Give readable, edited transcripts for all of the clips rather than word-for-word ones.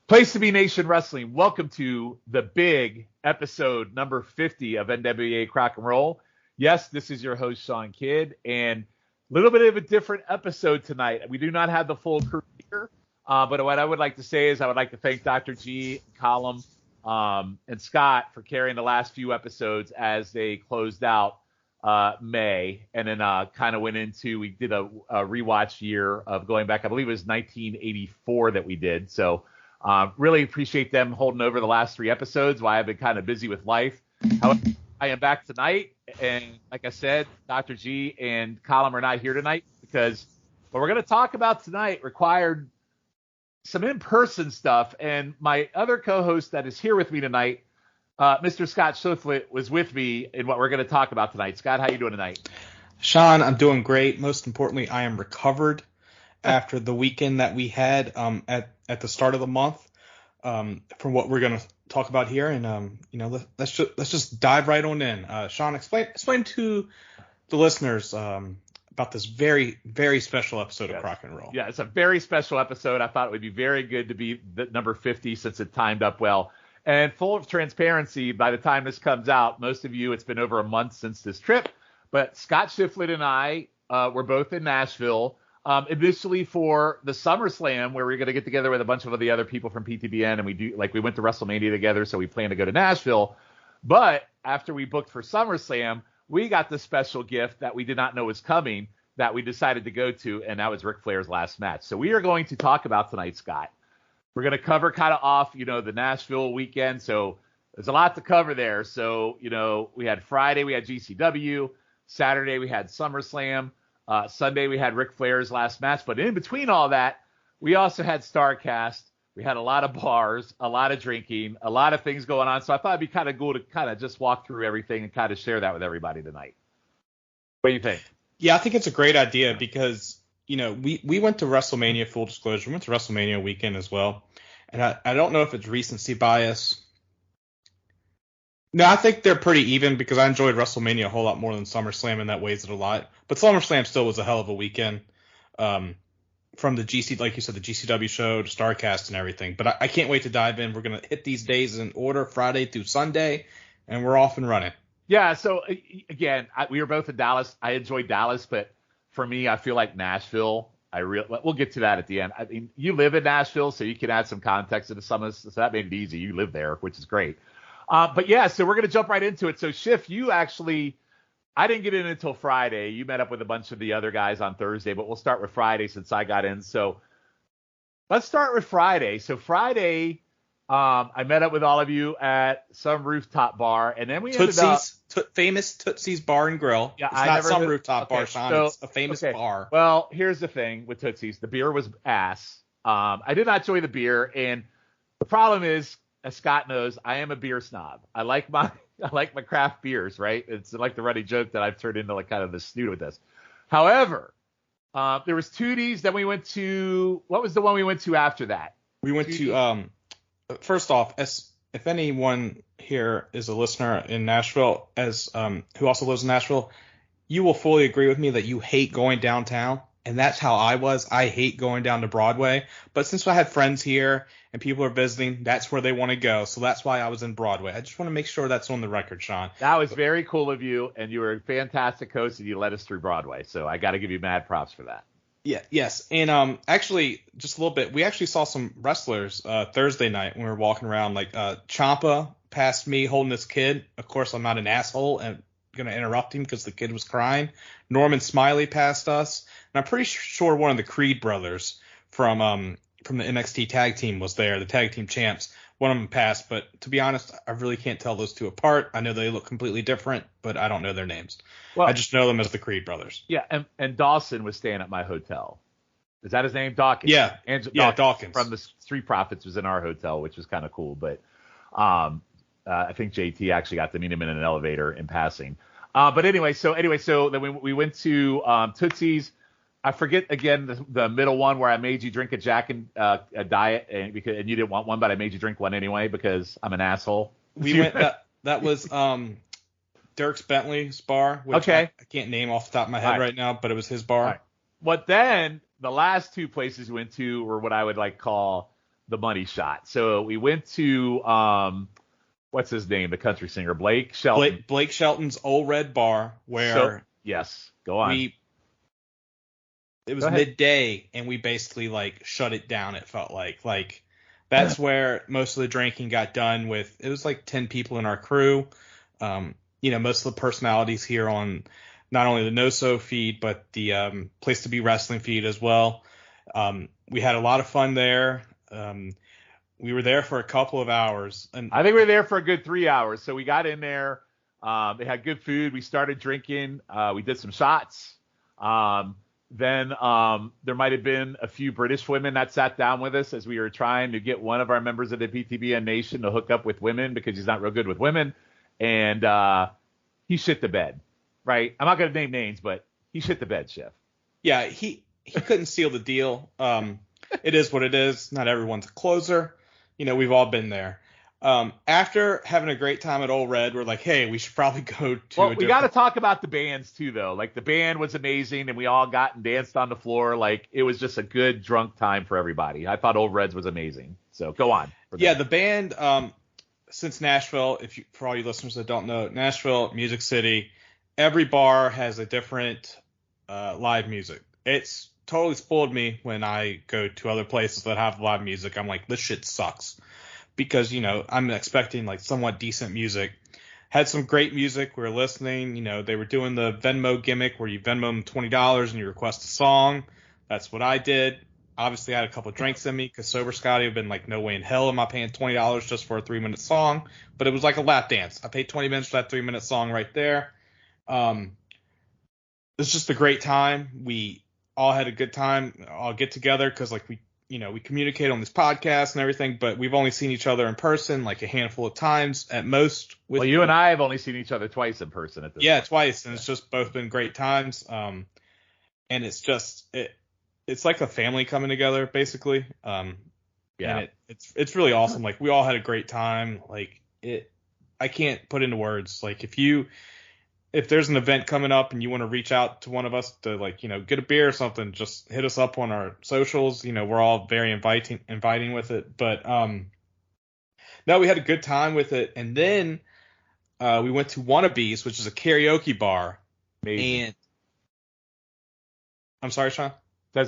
Place to be Nation Wrestling. Welcome to the big episode number 50 of NWA Crock and Roll. Yes, this is your host, Sean Kidd, and a little bit of a different episode tonight. We do not have the full crew here, but what I would like to say is I would like to thank Dr. G, Colum, and Scott for carrying the last few episodes as they closed out May, and then kind of went into, we did a rewatch year of going back, I believe it was 1984 that we did, so really appreciate them holding over the last 3 episodes while I've been kind of busy with life. However, I am back tonight, and like I said, Dr. G and Colum are not here tonight because what we're going to talk about tonight required some in-person stuff, and my other co-host that is here with me tonight, Mr. Scott Shiflett, was with me in what we're going to talk about tonight. Scott, how you doing tonight? Sean, I'm doing great. Most importantly, I am recovered after the weekend that we had at the start of the month, from what we're going to talk about here, and let's just dive right on in. Sean, explain to the listeners about this very, very special episode of Crock and Roll. Yeah, it's a very special episode. I thought it would be very good to be the number 50 since it timed up well. And full of transparency, by the time this comes out, most of you, it's been over a month since this trip, but Scott Shiflett and I were both in Nashville. Initially for the Summerslam, where we're going to get together with a bunch of the other people from PTBN, and we went to WrestleMania together, so we plan to go to Nashville. But after we booked for SummerSlam, we got the special gift that we did not know was coming that we decided to go to, and that was Ric Flair's last match. So we are going to talk about tonight, Scott. We're going to cover kind of off, the Nashville weekend, so there's a lot to cover there. So, we had Friday, we had GCW. Saturday, we had SummerSlam. Sunday, we had Ric Flair's last match. But in between all that, we also had Starrcast. We had a lot of bars, a lot of drinking, a lot of things going on. So I thought it'd be kind of cool to kind of just walk through everything and kind of share that with everybody tonight. What do you think? Yeah, I think it's a great idea because, we went to WrestleMania, full disclosure. We went to WrestleMania weekend as well. And I don't know if it's recency bias. No, I think they're pretty even because I enjoyed WrestleMania a whole lot more than SummerSlam, and that weighs it a lot. But SummerSlam still was a hell of a weekend, from the like you said, the GCW show to Starrcast and everything. But I can't wait to dive in. We're going to hit these days in order, Friday through Sunday, and we're off and running. Yeah, so again, we were both in Dallas. I enjoyed Dallas, but for me, I feel like Nashville, we'll get to that at the end. I mean, you live in Nashville, so you can add some context into some of this. So that made it easy. You live there, which is great. But yeah, so we're going to jump right into it. So Schiff, I didn't get in until Friday. You met up with a bunch of the other guys on Thursday, but we'll start with Friday since I got in. So let's start with Friday. So Friday, I met up with all of you at some rooftop bar, and then we ended up famous Tootsie's Bar and Grill. Yeah, it's not some rooftop bar, Sean. It's a famous bar. Well, here's the thing with Tootsie's. The beer was ass. I did not enjoy the beer, and the problem is, as Scott knows, I am a beer snob. I like my craft beers, right? It's like the running joke that I've turned into like kind of the snoot with this. However, there was Tootie's. Then we went to, what was the one we went to after that? We went to, first off, if anyone here is a listener in Nashville, who also lives in Nashville, you will fully agree with me that you hate going downtown. And that's how I was. I hate going down to Broadway. But since I had friends here and people are visiting, that's where they want to go. So that's why I was in Broadway. I just want to make sure that's on the record, Sean. That was very cool of you, and you were a fantastic host, and you led us through Broadway. So I got to give you mad props for that. Yeah, yes. And actually, just a little bit, we actually saw some wrestlers Thursday night when we were walking around. Like Ciampa passed me holding this kid. Of course, I'm not an asshole and going to interrupt him because the kid was crying. Norman Smiley passed us. And I'm pretty sure one of the Creed brothers from the NXT tag team was there, the tag team champs. One of them passed, but to be honest, I really can't tell those two apart. I know they look completely different, but I don't know their names. Well, I just know them as the Creed brothers. Yeah, and Dawson was staying at my hotel. Is that his name? Dawkins. Yeah, Dawkins. From the Street Profits was in our hotel, which was kind of cool. But I think JT actually got to meet him in an elevator in passing. But anyway, so then we went to Tootsie's. I forget again the middle one where I made you drink a Jack and a diet, and you didn't want one, but I made you drink one anyway because I'm an asshole. We went. That was Dirks Bentley's bar, which I can't name off the top of my head right now, but it was his bar. Right. But then the last two places we went to were what I would like call the money shot. So we went to what's his name, the country singer, Blake Shelton. Blake Shelton's Old Red Bar, where yes, go on. It was midday, and we basically like shut it down. It felt like that's where most of the drinking got done with. It was like 10 people in our crew. Most of the personalities here on not only the No-So feed, but the Place to Be Wrestling feed as well. We had a lot of fun there. We were there for a couple of hours. And I think we were there for a good 3 hours. So we got in there. They had good food. We started drinking. We did some shots. Then there might have been a few British women that sat down with us as we were trying to get one of our members of the PTBN Nation to hook up with women because he's not real good with women. And he shit the bed, right? I'm not going to name names, but he shit the bed, Chef. Yeah, he couldn't seal the deal. It is what it is. Not everyone's a closer. We've all been there. After having a great time at Old Red, we're like, hey, we should probably go to. Well, we got to talk about the bands too, though. Like the band was amazing, and we all got and danced on the floor. Like it was just a good drunk time for everybody. I thought Old Reds was amazing. So go on. Yeah, the band. Since Nashville, for all you listeners that don't know, Nashville, Music City, every bar has a different live music. It's totally spoiled me when I go to other places that have live music. I'm like, this shit sucks. Because, I'm expecting like somewhat decent music. Had some great music. We were listening. They were doing the Venmo gimmick where you Venmo them $20 and you request a song. That's what I did. Obviously, I had a couple of drinks in me because sober Scotty had been like, no way in hell am I paying $20 just for a 3-minute song. But it was like a lap dance. I paid 20 minutes for that 3-minute song right there. It's just a great time. We all had a good time. All get together because like we communicate on this podcast and everything, but we've only seen each other in person like a handful of times at most. Well, you and I have only seen each other twice in person at this point. Yeah, twice, and it's just both been great times. And it's just it's like a family coming together, basically. And it's really awesome. Like we all had a great time. Like I can't put into words. Like if there's an event coming up and you want to reach out to one of us to like, get a beer or something, just hit us up on our socials. We're all very inviting with it. But no, we had a good time with it. And then we went to Wannabes, which is a karaoke bar. Amazing. And I'm sorry, Sean. It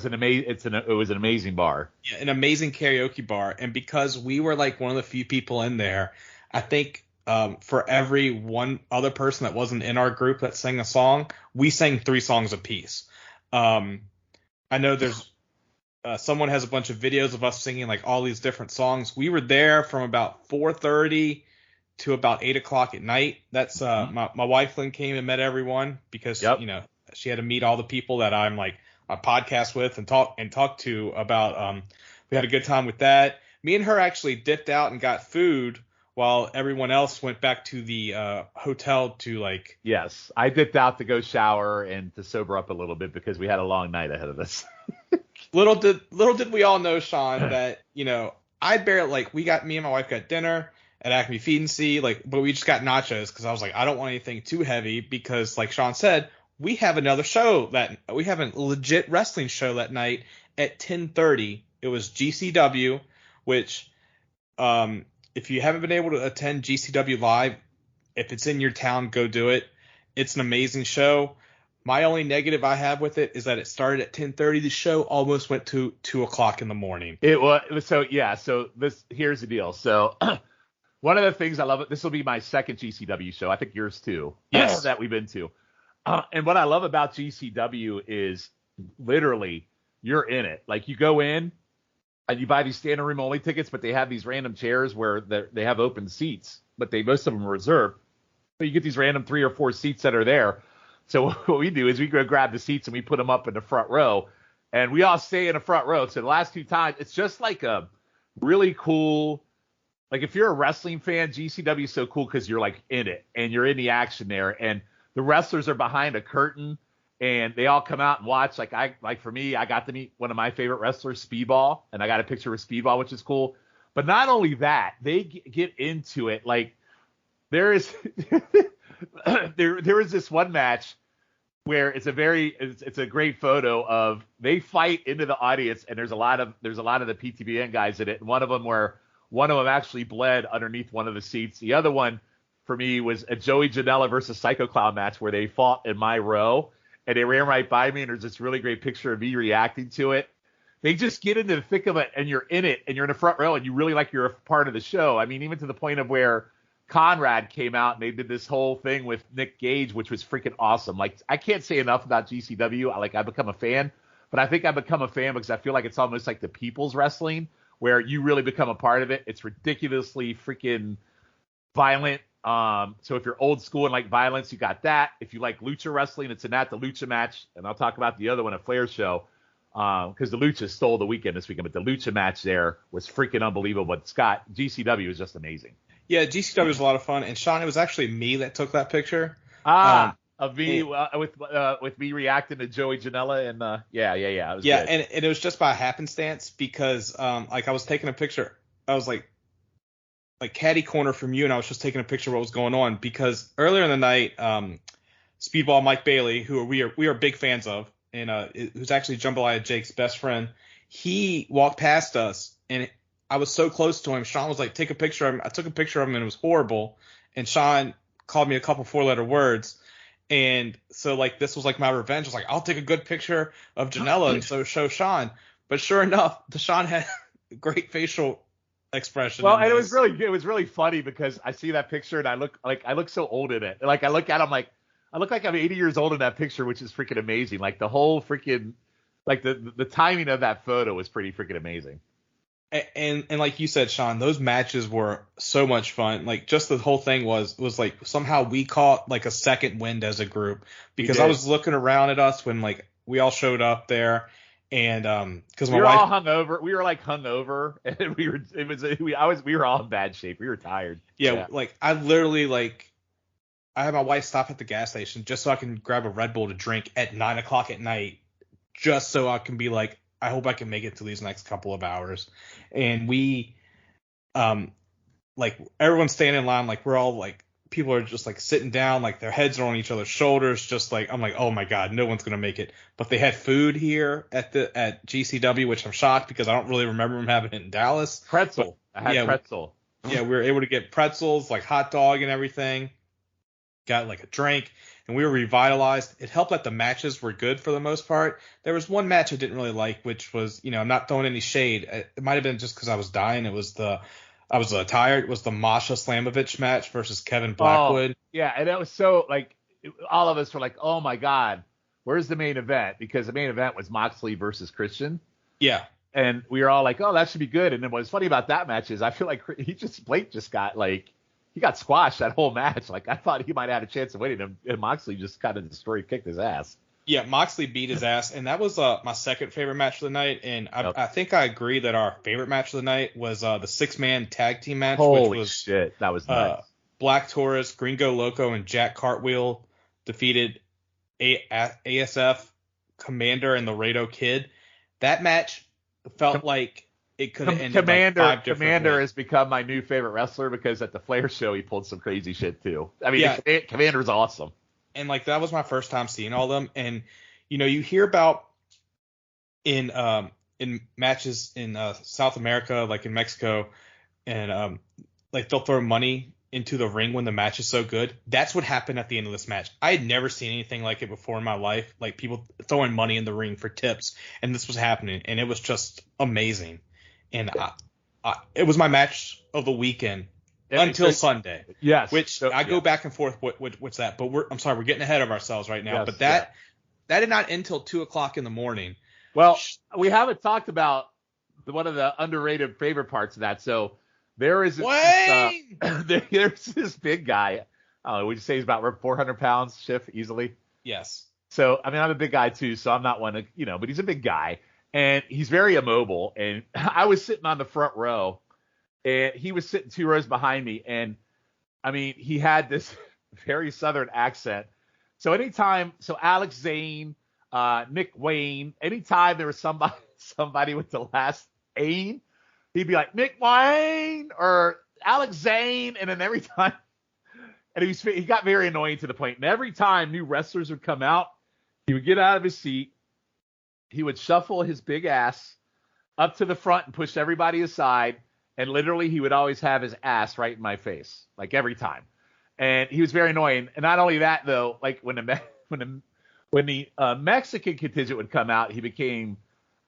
was an amazing bar. Yeah, an amazing karaoke bar. And because we were like one of the few people in there, I think for every one other person that wasn't in our group that sang a song, we sang 3 songs apiece. I know there's someone has a bunch of videos of us singing like all these different songs. We were there from about 4:30 to about 8 o'clock at night. That's my wife Lynn came and met everyone because she had to meet all the people that I'm like a podcast with and talk to about. We had a good time with that. Me and her actually dipped out and got food while everyone else went back to the hotel to like. Yes, I dipped out to go shower and to sober up a little bit because we had a long night ahead of us. Little did we all know, Sean, that I barely me and my wife got dinner at Acme Feed and See, but we just got nachos because I was like, I don't want anything too heavy because, like Sean said, we have another show we have a legit wrestling show that night at 10:30. It was GCW, which if you haven't been able to attend GCW live, if it's in your town, go do it. It's an amazing show. My only negative I have with it is that it started at 10:30. The show almost went to 2 o'clock in the morning. It was so here's the deal. So one of the things I love, this will be my second GCW show. I think yours too. Yes, that we've been to. And what I love about GCW is literally you're in it. Like you go in and you buy these standing room only tickets, but they have these random chairs where they have open seats, but most of them are reserved. But you get these random 3 or 4 seats that are there. So what we do is we go grab the seats and we put them up in the front row, and we all stay in the front row. So the last 2 times, it's just like a really cool. Like if you're a wrestling fan, GCW is so cool because you're like in it and you're in the action there, and the wrestlers are behind a curtain and they all come out and watch. Like for me, I got to meet one of my favorite wrestlers, Speedball, and I got a picture with Speedball, which is cool. But not only that, they get into it. Like there is there was this one match where it's a great photo of they fight into the audience, and there's a lot of the PTBN guys in it, and one of them actually bled underneath one of the seats. The other one for me was a Joey Janela versus Psycho Clown match where they fought in my row, and they ran right by me, and there's this really great picture of me reacting to it. They just get into the thick of it, and you're in it, and you're in the front row, and you really like you're a part of the show. I mean, even to the point of where Conrad came out and they did this whole thing with Nick Gage, which was freaking awesome. Like, I can't say enough about GCW. I've become a fan, but I think I've become a fan because I feel like it's almost like the people's wrestling where you really become a part of it. It's ridiculously freaking violent. So if you're old school and like violence, you got that. If you like lucha wrestling, it's in that, the lucha match. And I'll talk about the other one, a Flairs show, because the lucha stole the weekend this weekend, but the lucha match there was freaking unbelievable. But Scott, GCW is just amazing. Yeah, GCW was a lot of fun, and Shawn, it was actually me that took that picture. Of me with me reacting to Joey Janela, and yeah, it was good. And it was just by happenstance because like I was taking a picture, I was like caddy corner from you, and I was just taking a picture of what was going on because earlier in the night, Speedball Mike Bailey, who we are big fans of, and who's actually Jambalaya Jake's best friend, he walked past us and I was so close to him. Shawn was like, take a picture of him. I took a picture of him and it was horrible. And Shawn called me a couple 4-letter words. And so like, this was like my revenge. I was like, I'll take a good picture of Janela and so show Shawn. But sure enough, Shawn had great facial expression. Well, and it was really funny because I see that picture and I look so old in it. Like I look at him like, I look like I'm 80 years old in that picture, which is freaking amazing. Like the whole freaking, like the timing of that photo was pretty freaking amazing. And like you said, Shawn, those matches were so much fun. Like just the whole thing was like somehow we caught like a second wind as a group because I was looking around at us when like we all showed up there and because we were all hungover. We were like hungover and we were all in bad shape. We were tired. Yeah. Like I literally like I had my wife stop at the gas station just so I can grab a Red Bull to drink at 9:00 at night just so I can be like, I hope I can make it to these next couple of hours. And we, like everyone's standing in line, like we're all like, people are just like sitting down, like their heads are on each other's shoulders. Just like, I'm like, oh my God, no one's going to make it. But they had food here at GCW, which I'm shocked because I don't really remember them having it in Dallas. Pretzel. I had pretzel. We were able to get pretzels, like hot dog and everything. Got like a drink. And we were revitalized. It helped that the matches were good for the most part. There was one match I didn't really like, which was, I'm not throwing any shade. It might have been just because I was dying. I was tired. It was the Masha Slamovich match versus Kevin Blackwood. Oh, yeah, and that was so like all of us were like, oh my God, where's the main event? Because the main event was Moxley versus Christian. Yeah. And we were all like, oh, that should be good. And then what's funny about that match is I feel like Blake just got like. He got squashed that whole match. Like, I thought he might have had a chance of winning him, and Moxley just kind of kicked his ass. Yeah, Moxley beat his ass, and that was my second favorite match of the night. And I think I agree that our favorite match of the night was the 6-man tag team match. Holy shit, that was nice. Black Taurus, Gringo Loco, and Jack Cartwheel defeated ASF, Commander, and Laredo Kid. That match felt like it could have ended Commander has become my new favorite wrestler because at the Flair show he pulled some crazy shit too. I mean, yeah. Commander's awesome. And like that was my first time seeing all of them. And you hear about in matches in South America, like in Mexico, and like they'll throw money into the ring when the match is so good. That's what happened at the end of this match. I had never seen anything like it before in my life, like people throwing money in the ring for tips, and this was happening, and it was just amazing. And it was my match of the weekend until Sunday. Yes. Which I go back and forth. What's that? But we're getting ahead of ourselves right now. Yes, but that did not end until 2:00 in the morning. Well, we haven't talked about one of the underrated favorite parts of that. So there is there's this big guy. Would you say he's about 400 pounds, Schiff, easily? Yes. So I mean, I'm a big guy too, so I'm not one to but he's a big guy. And he's very immobile. And I was sitting on the front row, and he was sitting 2 rows behind me. And, I mean, he had this very Southern accent. So Alex Zane, Nick Wayne, anytime there was somebody with the last Ain, he'd be like, Nick Wayne or Alex Zane. And then every time, and he got very annoying to the point. And every time new wrestlers would come out, He would get out of his seat. He would shuffle his big ass up to the front and push everybody aside. And literally, he would always have his ass right in my face, like every time. And he was very annoying. And not only that, though, like when the Mexican contingent would come out, he became,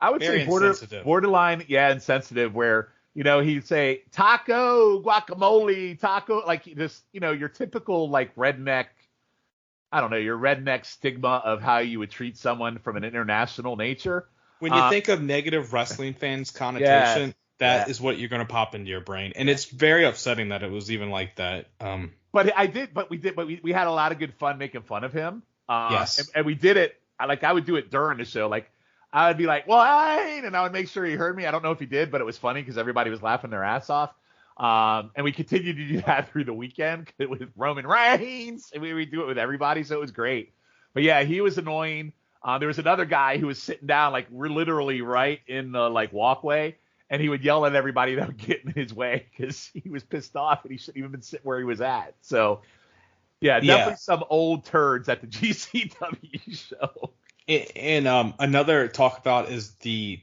I would Very say, borderline, insensitive, where, he'd say, taco, guacamole, taco, like this, your typical, like, redneck, I don't know, your redneck stigma of how you would treat someone from an international nature. When you think of negative wrestling fans connotation, that is what you're going to pop into your brain. And it's very upsetting that it was even like that. But we had a lot of good fun making fun of him. Yes. And we did it. I would do it during the show. Like, I would be like, well, and I would make sure he heard me. I don't know if he did, but it was funny because everybody was laughing their ass off. And we continued to do that through the weekend with Roman Reigns. And we do it with everybody. So it was great. But yeah, he was annoying. There was another guy who was sitting down, like, we're literally right in the, like, walkway. And he would yell at everybody that would get in his way because he was pissed off and he shouldn't even been sitting where he was at. So, definitely some old turds at the GCW show. And another talk about is the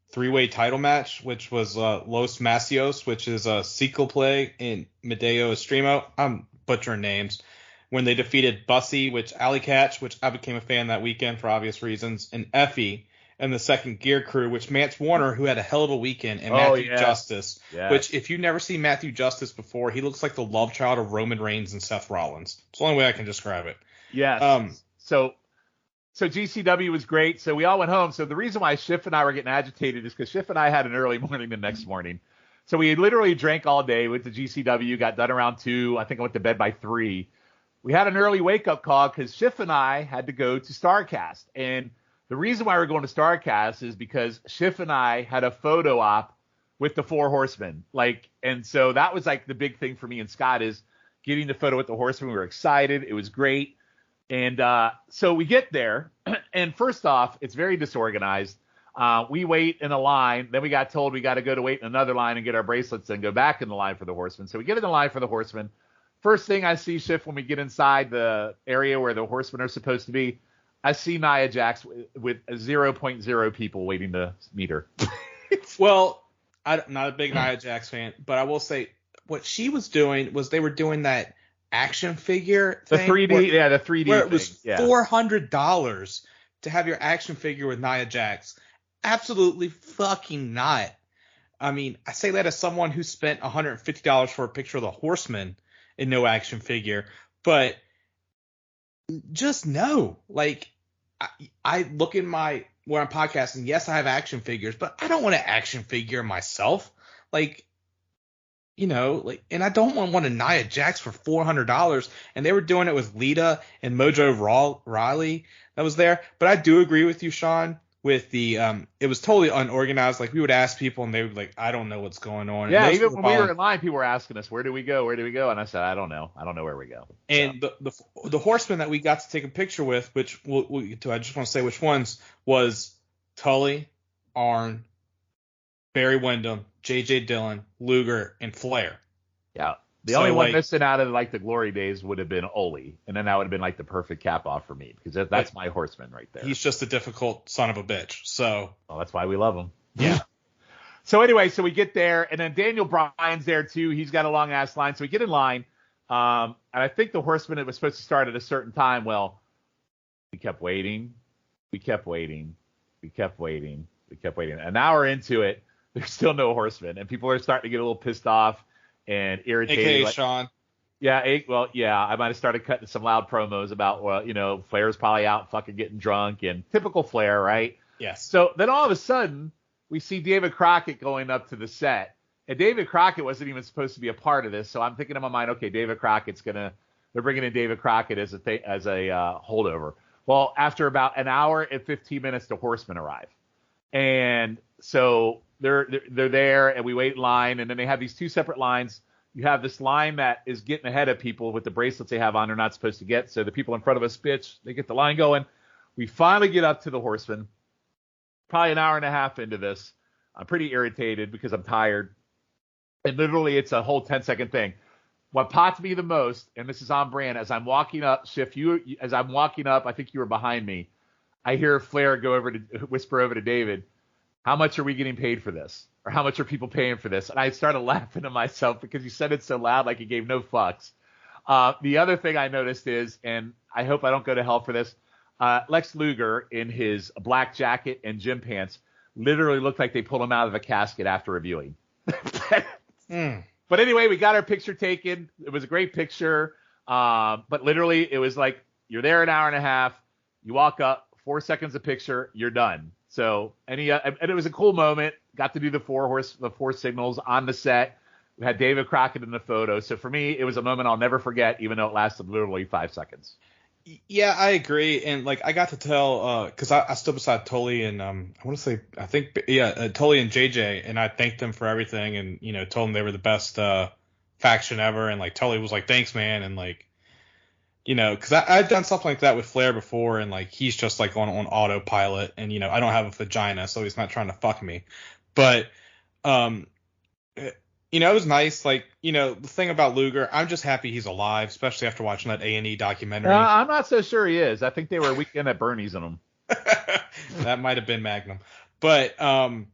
three-way title match, which was Los Macios, which is Sequel Play and Medeo Estremo. I'm butchering names. When they defeated Bussy, Alley Catch, which I became a fan that weekend for obvious reasons, and Effie. And the second Gear Crew, which Mance Warner, who had a hell of a weekend, and Matthew Justice, which if you've never seen Matthew Justice before, he looks like the love child of Roman Reigns and Seth Rollins. It's the only way I can describe it. Yes. So GCW was great. So we all went home. So the reason why Schiff and I were getting agitated is because Schiff and I had an early morning the next morning. So we literally drank all day, went to GCW, got done around 2. I think I went to bed by 3. We had an early wake-up call because Schiff and I had to go to Starrcast. And the reason why we're going to Starrcast is because Schiff and I had a photo op with the 4 Horsemen. And so that was like the big thing for me and Scott is getting the photo with the Horsemen. We were excited. It was great. And so we get there. And first off, it's very disorganized. We wait in a line. Then we got told we got to go to wait in another line and get our bracelets and go back in the line for the Horsemen. So we get in the line for the Horsemen. First thing I see, Schiff, when we get inside the area where the Horsemen are supposed to be, I see Nia Jax with 0.0 people waiting to meet her. Well, I'm not a big Nia Jax fan, but I will say what she was doing was they were doing that action figure thing. The 3D, the 3D where it was $400 to have your action figure with Nia Jax. Absolutely fucking not. I mean, I say that as someone who spent $150 for a picture of the Horseman and no action figure, but just no. Like, I look in where I'm podcasting. Yes, I have action figures, but I don't want an action figure myself. And I don't want a Nia Jax for $400. And they were doing it with Lita and Mojo Rawley that was there. But I do agree with you, Shawn, with the it was totally unorganized. Like, we would ask people and they would like, I don't know what's going on. Yeah, even when we were in line, people were asking us, where do we go? And I said, I don't know where we go. And the Horsemen that we got to take a picture with, which we'll get to, I just want to say which ones, was Tully, Arn, Barry Windham, J.J. Dillon, Luger, and Flair. Yeah. The only one missing out of the glory days would have been Ole, and then that would have been like the perfect cap off for me because that's my Horseman right there. He's just a difficult son of a bitch. So that's why we love him. Yeah. So anyway, we get there, and then Daniel Bryan's there too. He's got a long ass line, so we get in line, and I think the Horseman, it was supposed to start at a certain time. Well, we kept waiting. An hour into it, there's still no Horseman, and people are starting to get a little pissed off and irritated. AKA Shawn. Yeah, I might have started cutting some loud promos about, Flair's probably out fucking getting drunk, and typical Flair, right? Yes. So then all of a sudden, we see David Crockett going up to the set, and David Crockett wasn't even supposed to be a part of this, so I'm thinking in my mind, okay, they're bringing in David Crockett as a holdover. Well, after about an hour and 15 minutes, the Horsemen arrive. And so they're there, and we wait in line, and then they have these 2 separate lines. You have this line that is getting ahead of people with the bracelets they have on they're not supposed to get. So the people in front of us bitch. They get the line going. We finally get up to the Horsemen. Probably an hour and a half into this. I'm pretty irritated because I'm tired. And literally it's a whole 10-second thing. What popped me the most, and this is on brand, as I'm walking up, Schiff, as I'm walking up, I think you were behind me. I hear Flair whisper over to David, how much are we getting paid for this? Or how much are people paying for this? And I started laughing to myself because he said it so loud, like he gave no fucks. The other thing I noticed is, and I hope I don't go to hell for this, Lex Luger in his black jacket and gym pants literally looked like they pulled him out of a casket after reviewing. But anyway, we got our picture taken. It was a great picture. But literally, it was like you're there an hour and a half. You walk up, 4 seconds of picture, you're done. So and it was a cool moment. Got to do the four signals on the set. We had David Crockett in the photo. So for me, it was a moment I'll never forget, even though it lasted literally 5 seconds. Yeah, I agree. And like I got to tell, because I stood beside Tully and Tully and JJ, and I thanked them for everything, and told them they were the best faction ever, and like Tully was like, thanks, man, and like because I've done something like that with Flair before, and like he's just like on autopilot, and I don't have a vagina, so he's not trying to fuck me, but it was nice. Like, the thing about Luger, I'm just happy he's alive, especially after watching that A&E documentary. I'm not so sure he is. I think they were a weekend at Bernie's on him. That might have been Magnum. But, no,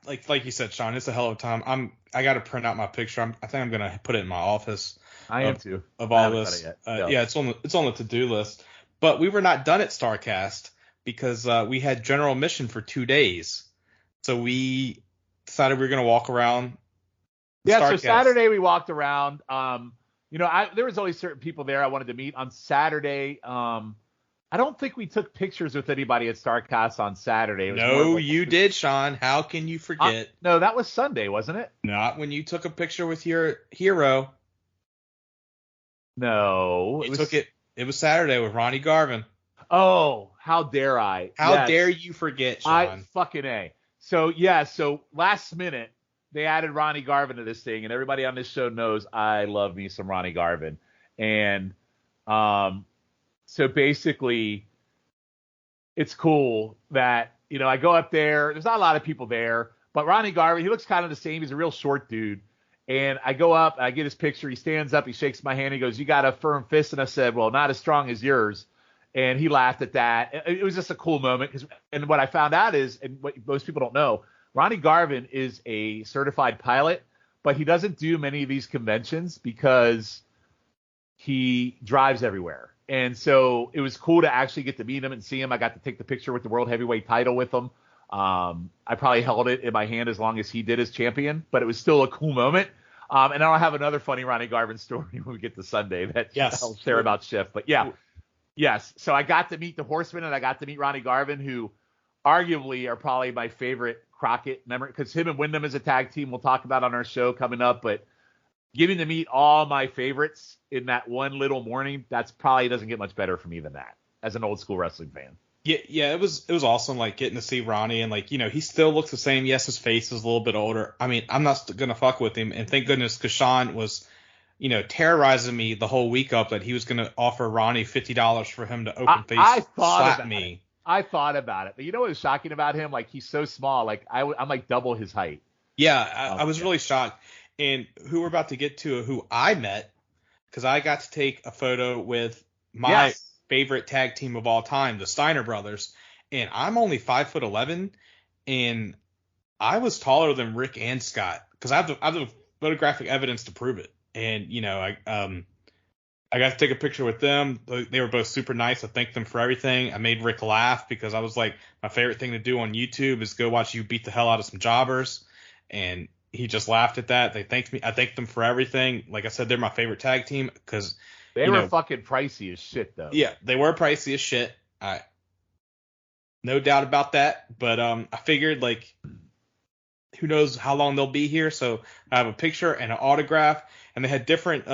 like you said, Sean, it's a hell of a time. I got to print out my picture. I think I'm going to put it in my office. I am too. Of all this. Yeah, it's on the to-do list. But we were not done at Starrcast because we had general admission for 2 days. So we decided we were going to walk around. Yeah, Starrcast. So Saturday we walked around. There was only certain people there I wanted to meet. On Saturday, I don't think we took pictures with anybody at Starrcast on Saturday. No, you did, Sean. How can you forget? No, that was Sunday, wasn't it? Not when you took a picture with your hero. No. It was Saturday with Ronnie Garvin. Oh, how dare I? How dare you forget, Sean? I fucking A. So last minute, they added Ronnie Garvin to this thing, and everybody on this show knows I love me some Ronnie Garvin. And so basically, it's cool that, I go up there. There's not a lot of people there, but Ronnie Garvin, he looks kind of the same. He's a real short dude. And I go up, I get his picture. He stands up, he shakes my hand. He goes, "You got a firm fist?" And I said, "Well, not as strong as yours." And he laughed at that. It was just a cool moment. And what I found out is, and what most people don't know, Ronnie Garvin is a certified pilot, but he doesn't do many of these conventions because he drives everywhere. And so it was cool to actually get to meet him and see him. I got to take the picture with the world heavyweight title with him. I probably held it in my hand as long as he did as champion, but it was still a cool moment. And I'll have another funny Ronnie Garvin story when we get to Sunday that I'll share about Schiff. But yeah. Yes. So I got to meet the Horseman, and I got to meet Ronnie Garvin, who arguably are probably my favorite Crockett member, because him and Wyndham as a tag team we'll talk about on our show coming up. But getting to meet all my favorites in that one little morning, that's probably doesn't get much better for me than that as an old school wrestling fan. Yeah, it was awesome, like getting to see Ronnie, and like, he still looks the same. Yes, his face is a little bit older. I mean, I'm not gonna fuck with him, and thank goodness, because Sean was terrorizing me the whole week up that he was going to offer Ronnie $50 for him to open face slap me. I thought about it. But you know what was shocking about him? Like, he's so small. Like, I'm like double his height. Yeah, I was really shocked. And who we're about to get to, who I met, because I got to take a photo with my favorite tag team of all time, the Steiner brothers. And I'm only 5'11", and I was taller than Rick and Scott, because I have the photographic evidence to prove it. And, I got to take a picture with them. They were both super nice. I thanked them for everything. I made Rick laugh because I was like, my favorite thing to do on YouTube is go watch you beat the hell out of some jobbers. And he just laughed at that. They thanked me. I thanked them for everything. Like I said, they're my favorite tag team because they were fucking pricey as shit, though. Yeah, they were pricey as shit. No doubt about that. But I figured, like, who knows how long they'll be here. So I have a picture and an autograph. And they had different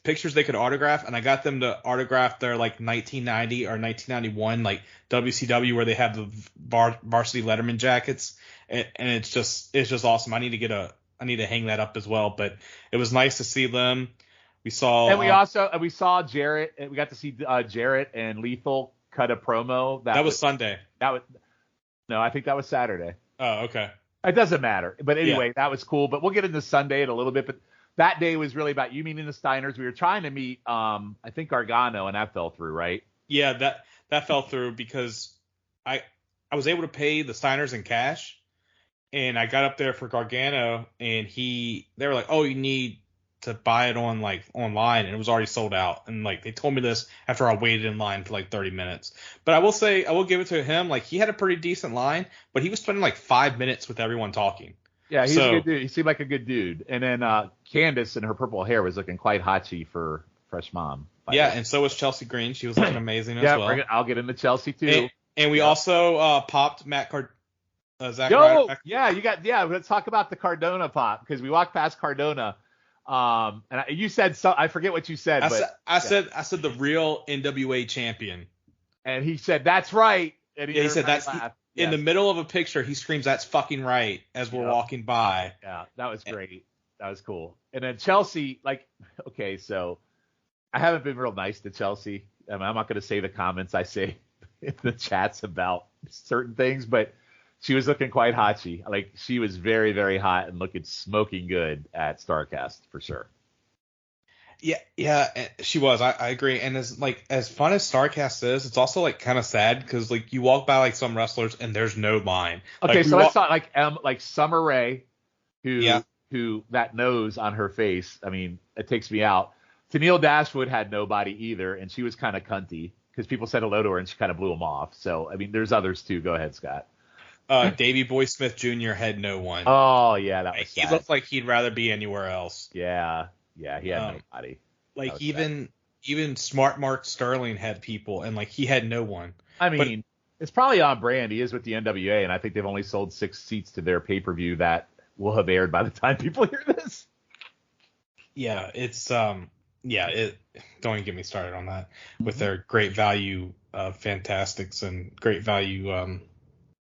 pictures they could autograph, and I got them to autograph their 1990 or 1991 WCW where they have the varsity Letterman jackets, and it's just awesome. I need to hang that up as well. But it was nice to see them. We saw we saw Jarrett, and we got to see Jarrett and Lethal cut a promo. That was Sunday. No, I think that was Saturday. Oh, okay. It doesn't matter. But anyway, That was cool. But we'll get into Sunday in a little bit. But that day was really about you meeting the Steiners. We were trying to meet, I think Gargano, and that fell through, right? Yeah, that fell through because I was able to pay the Steiners in cash, and I got up there for Gargano, and they were like, "Oh, you need to buy it online," and it was already sold out. And like they told me this after I waited in line for like 30 minutes. But I will say, I will give it to him. Like he had a pretty decent line, but he was spending like 5 minutes with everyone talking. Yeah, he's a good dude. He seemed like a good dude. And then Candace and her purple hair was looking quite hotchy for Fresh Mom. Yeah, and so was Chelsea Green. She was looking amazing as well. Yeah, I'll get into Chelsea too. And we also popped Matt Zach. Yeah, let's talk about the Cardona pop because we walked past Cardona. And you said so. I forget what you said. I said the real NWA champion. And he said, "That's right." And he said that's in the middle of a picture. He screams, "That's fucking right!" as we're walking by. Yeah, that was great. That was cool. And then Chelsea, okay, so I haven't been real nice to Chelsea. I mean, I'm not going to say the comments I say in the chats about certain things, but she was looking quite hotchy. Like she was very, very hot and looking smoking good at Starrcast for sure. Yeah, she was. I agree. And as fun as Starrcast is, it's also like kind of sad because like you walk by like some wrestlers and there's no line. Okay, so let's talk like Summer Rae, who that nose on her face. I mean, it takes me out. Tennille Dashwood had nobody either, and she was kind of cunty because people said hello to her and she kind of blew them off. So I mean, there's others too. Go ahead, Scott. Davey Boy Smith Jr. had no one. Oh yeah, that was sad. He looked like he'd rather be anywhere else. Yeah, he had nobody. Like even Smart Mark Sterling had people, and like he had no one. I mean, it's probably on brand. He is with the NWA, and I think they've only sold 6 seats to their pay-per-view that will have aired by the time people hear this. Yeah, it's don't even get me started on that with their great value Fantastics and great value.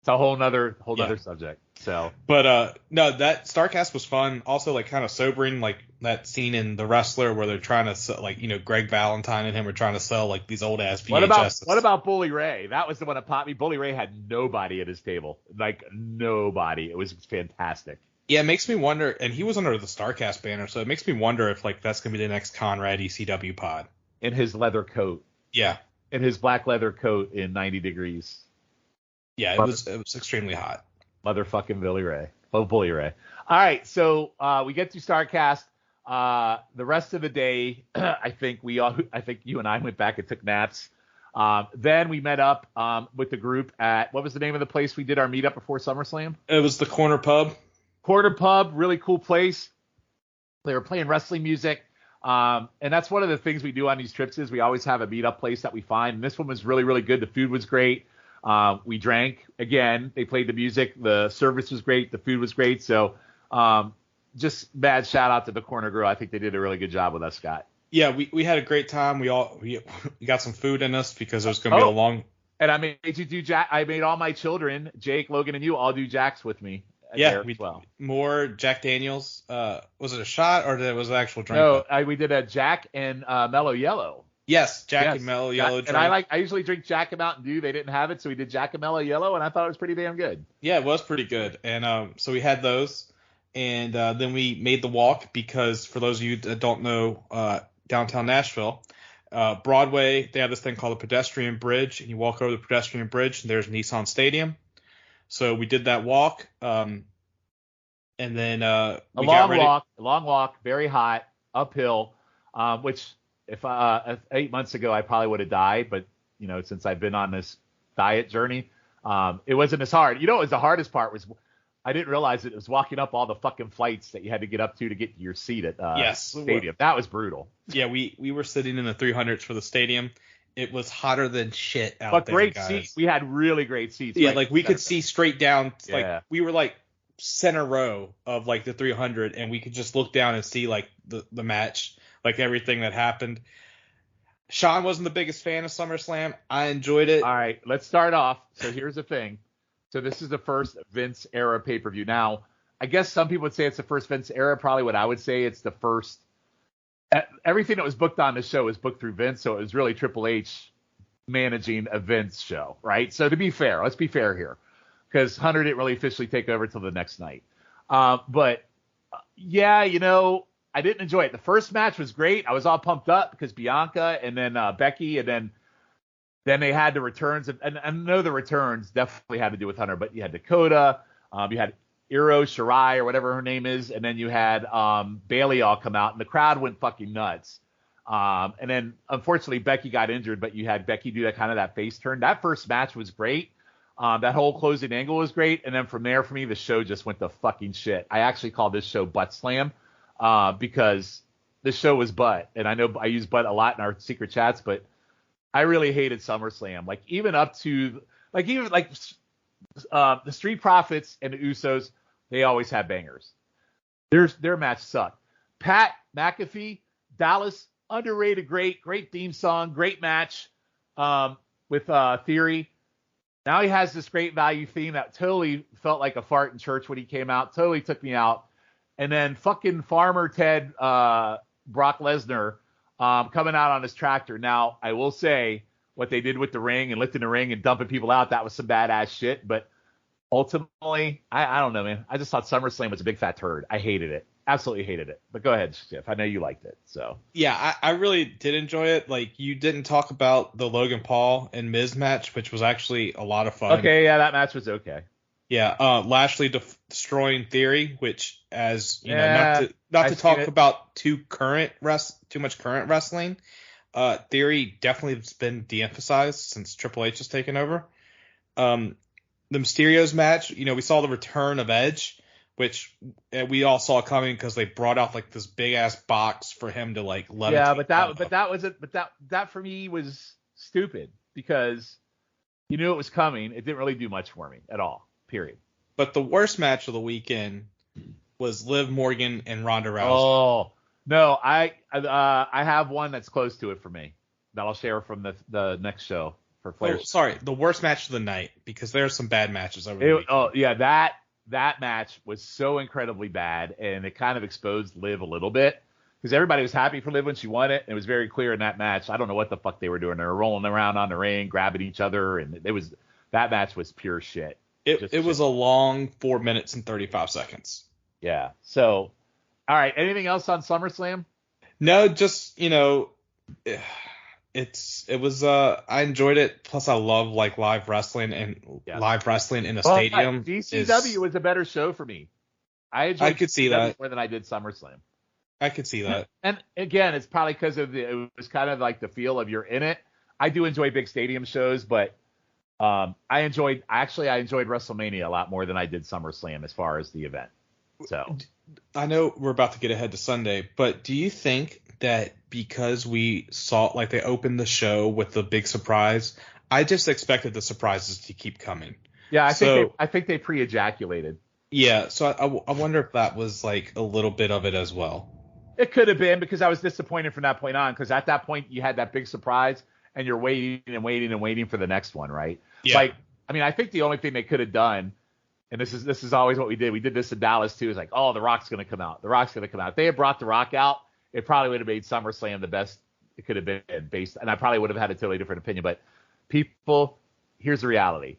It's a whole nother subject. So, but no, that Starrcast was fun. Also, like kind of sobering, like that scene in The Wrestler where they're trying to sell, like Greg Valentine and him are trying to sell like these old ass VHS. What about Bully Ray? That was the one that popped me. Bully Ray had nobody at his table, like nobody. It was fantastic. Yeah, it makes me wonder, and he was under the Starrcast banner, so it makes me wonder if like that's gonna be the next Conrad ECW pod. In his leather coat. Yeah. In his black leather coat in 90 degrees. Yeah, it was extremely hot. Motherfucking Bully Ray. Oh, Bully Ray. All right, so we get to Starrcast. The rest of the day, I think you and I went back and took naps. Then we met up with the group at, what was the name of the place we did our meetup before SummerSlam? It was the Corner Pub. Corner Pub, really cool place. They were playing wrestling music. And that's one of the things we do on these trips is we always have a meetup place that we find. And this one was really, really good. The food was great. We drank again. They played the music. The service was great. The food was great. So just bad shout out to the Corner Grill. I think they did a really good job with us, Scott. Yeah, we had a great time. We got some food in us because it was going to be a long. And I made you do Jack. I made all my children, Jake, Logan, and you all do Jacks with me. Yeah, more Jack Daniels. Was it a shot or was it an actual drink? No, we did a Jack and Mellow Yellow. Yes, Jack and Mellow Yellow drink. And I usually drink Jack and Mountain Dew. They didn't have it, so we did Jack and Mellow Yellow, and I thought it was pretty damn good. Yeah, it was pretty good. And so we had those, and then we made the walk because for those of you that don't know, downtown Nashville, Broadway, they have this thing called the pedestrian bridge, and you walk over the pedestrian bridge, and there's Nissan Stadium. So we did that walk, and then a long walk, very hot, uphill, which if 8 months ago I probably would have died, but since I've been on this diet journey, it wasn't as hard. What was the hardest part was I didn't realize it was walking up all the fucking flights that you had to get up to get to your seat at stadium. That was brutal. Yeah, we were sitting in the 300s for the stadium. It was hotter than shit out there, great guys. Seats. We had really great seats. Yeah, like we could see straight down. Like we were like center row of like the 300, and we could just look down and see like the match, like everything that happened. Shawn wasn't the biggest fan of SummerSlam. I enjoyed it. All right, let's start off. So here's the thing. So this is the first Vince era pay-per-view. Now, I guess some people would say it's the first Vince era. Probably what I would say it's the first. Everything that was booked on this show was booked through Vince, so it was really Triple H managing a Vince show, right? So to be fair, let's be fair here, because Hunter didn't really officially take over till the next night. But I I didn't enjoy it. The first match was great. I was all pumped up because Bianca and then Becky, and then they had the returns. And I know the returns definitely had to do with Hunter, but you had Dakota, you had Iro Shirai or whatever her name is, and then you had Bailey all come out, and the crowd went fucking nuts. And then unfortunately Becky got injured, but you had Becky do that face turn. That first match was great. That whole closing angle was great. And then from there, for me, the show just went to fucking shit. I actually call this show Butt Slam because this show was butt. And I know I use butt a lot in our secret chats, but I really hated SummerSlam. Like even up to the Street Profits and the Usos, they always have bangers. Their match sucked. Pat McAfee, Dallas, underrated, great theme song, great match with Theory. Now he has this great value theme that totally felt like a fart in church when he came out. Totally took me out. And then fucking Farmer Ted Brock Lesnar coming out on his tractor. Now, I will say what they did with the ring and lifting the ring and dumping people out, that was some badass shit. But ultimately, I don't know, man. I just thought SummerSlam was a big fat turd. I hated it. Absolutely hated it. But go ahead, Schiff. I know you liked it. So yeah, I really did enjoy it. Like you didn't talk about the Logan Paul and Miz match, which was actually a lot of fun. Okay, yeah, that match was okay. Yeah, Lashley destroying Theory, which as you know, not to talk about too much current wrestling. Theory definitely has been de-emphasized since Triple H has taken over. The Mysterios match, we saw the return of Edge, which we all saw coming because they brought out like this big ass box for him to like levitate. Yeah, that for me was stupid because you knew it was coming. It didn't really do much for me at all. Period. But the worst match of the weekend was Liv Morgan and Ronda Rousey. Oh no, I have one that's close to it for me that I'll share from the next show for Flairs. Oh, sorry, the worst match of the night because there are some bad matches over the weekend. Oh yeah, that match was so incredibly bad, and it kind of exposed Liv a little bit because everybody was happy for Liv when she won it. And it was very clear in that match. I don't know what the fuck they were doing. They were rolling around on the ring, grabbing each other, and that match was pure shit. It was a long 4 minutes and 35 seconds. Yeah. So, all right. Anything else on SummerSlam? No, just, it was I enjoyed it. Plus I love like live wrestling live wrestling in a stadium. DCW was a better show for me. I could see that more than I did SummerSlam. I could see that. And again, it's probably because it was kind of like the feel of you're in it. I do enjoy big stadium shows, but I enjoyed WrestleMania a lot more than I did SummerSlam as far as the event. So I know we're about to get ahead to Sunday, but do you think that because we saw like they opened the show with the big surprise, I just expected the surprises to keep coming. Yeah, I think they pre-ejaculated. Yeah, so I wonder if that was like a little bit of it as well. It could have been because I was disappointed from that point on because at that point you had that big surprise and you're waiting and waiting and waiting for the next one, right? Yeah. Like, I mean, I think the only thing they could have done, and this is always what we did. We did this in Dallas too. Is like, oh, The Rock's going to come out. The Rock's going to come out. If they had brought The Rock out, it probably would have made SummerSlam the best it could have been based. And I probably would have had a totally different opinion. But people, here's the reality.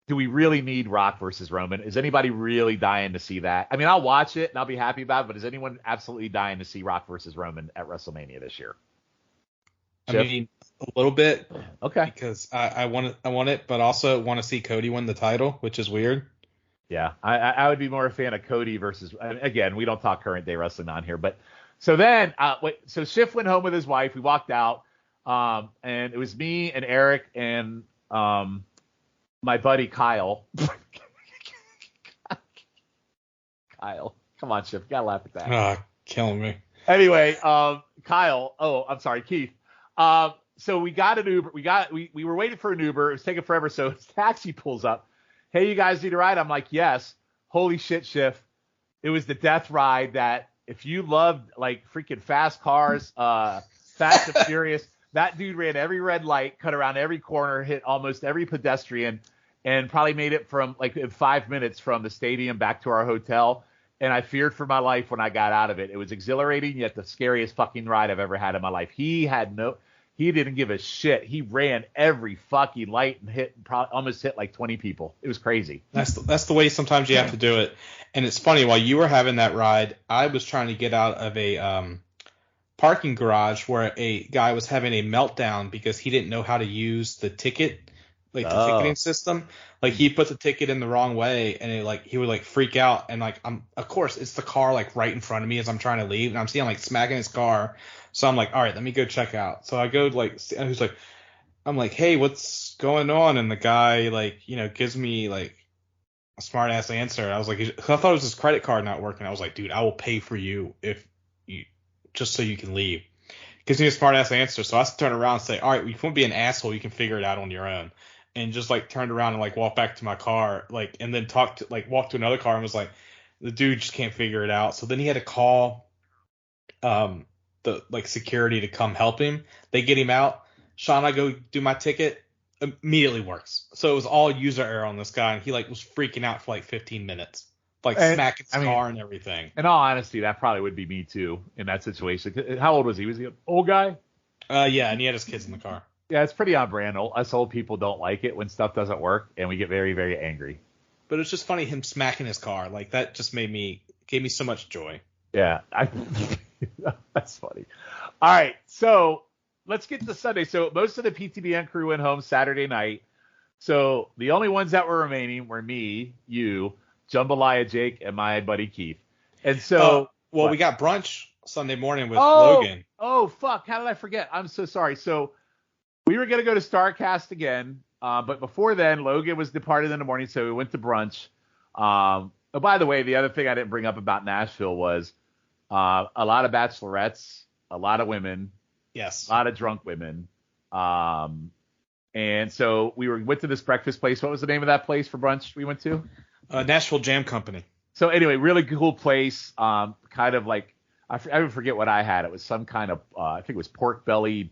Do we really need Rock versus Roman? Is anybody really dying to see that? I mean, I'll watch it and I'll be happy about it, but is anyone absolutely dying to see Rock versus Roman at WrestleMania this year? I mean, a little bit. Okay. Because I want it, but also want to see Cody win the title, which is weird. Yeah, I would be more a fan of Cody versus. Again, we don't talk current day wrestling on here, but so then, so Schiff went home with his wife. We walked out, and it was me and Eric and my buddy Kyle. Kyle, come on, Schiff, you gotta laugh at that. Killing me. Anyway, Kyle. Oh, I'm sorry, Keith. So we got an Uber. We were waiting for an Uber. It was taking forever. So his taxi pulls up. Hey, you guys need a ride? I'm like, yes. Holy shit, Schiff. It was the death ride that if you loved like freaking fast cars, Fast and Furious, that dude ran every red light, cut around every corner, hit almost every pedestrian, and probably made it from like in 5 minutes from the stadium back to our hotel. And I feared for my life when I got out of it. It was exhilarating, yet the scariest fucking ride I've ever had in my life. He He didn't give a shit. He ran every fucking light and almost hit like 20 people. It was crazy. That's the way sometimes you have to do it. And it's funny, while you were having that ride, I was trying to get out of a parking garage where a guy was having a meltdown because he didn't know how to use the ticket, like the ticketing system. Like he put the ticket in the wrong way, and he would like freak out. And like of course it's the car like right in front of me as I'm trying to leave, and I'm seeing him like smacking his car. So I'm like, all right, let me go check out. So I go like, and he's like, I'm like, hey, what's going on? And the guy like, gives me like a smart ass answer. I was like, I thought it was his credit card not working. I was like, dude, I will pay for you just so you can leave. Gives me a smart ass answer. So I turn around and say, all right, you won't be an asshole. You can figure it out on your own. And just like turned around and like walked back to my car, like, and then walked to another car and was like, the dude just can't figure it out. So then he had to call, the like security to come help him. They get him out. Shawn, I go do my ticket. Immediately works. So it was all user error on this guy, and he like was freaking out for like 15 minutes, like smacking his car and everything. In all honesty, that probably would be me too in that situation. How old was he? Was he an old guy? Yeah, and he had his kids in the car. Yeah, it's pretty on brand. Us old people don't like it when stuff doesn't work, and we get very, very angry. But it's just funny him smacking his car. Like that just gave me so much joy. Yeah, that's funny. All right, so let's get to Sunday. So most of the PTBN crew went home Saturday night. So the only ones that were remaining were me, you, Jambalaya Jake, and my buddy Keith. And so, we got brunch Sunday morning with Logan. Oh, fuck. How did I forget? I'm so sorry. So we were going to go to Starrcast again. But before then, Logan was departed in the morning, so we went to brunch. Oh, by the way, the other thing I didn't bring up about Nashville was a lot of bachelorettes, a lot of women. Yes. A lot of drunk women. And so we went to this breakfast place. What was the name of that place for brunch we went to? Nashville Jam Company. So anyway, really cool place. Kind of like, I forget what I had. It was some kind of, I think it was pork belly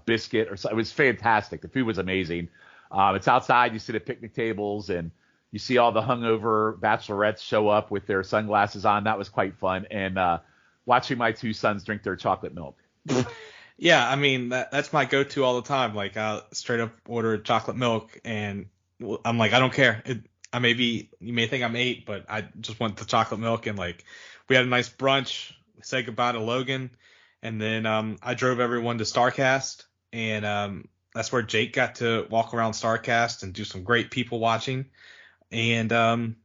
biscuit or something. It was fantastic. The food was amazing. It's outside. You sit at picnic tables and you see all the hungover bachelorettes show up with their sunglasses on. That was quite fun. And watching my two sons drink their chocolate milk. Yeah, I mean, that's my go-to all the time. Like, I'll straight up order chocolate milk, and I'm like, I don't care. You may think I'm 8, but I just want the chocolate milk. And, like, we had a nice brunch. We said goodbye to Logan. And then I drove everyone to Starrcast, and that's where Jake got to walk around Starrcast and do some great people watching. And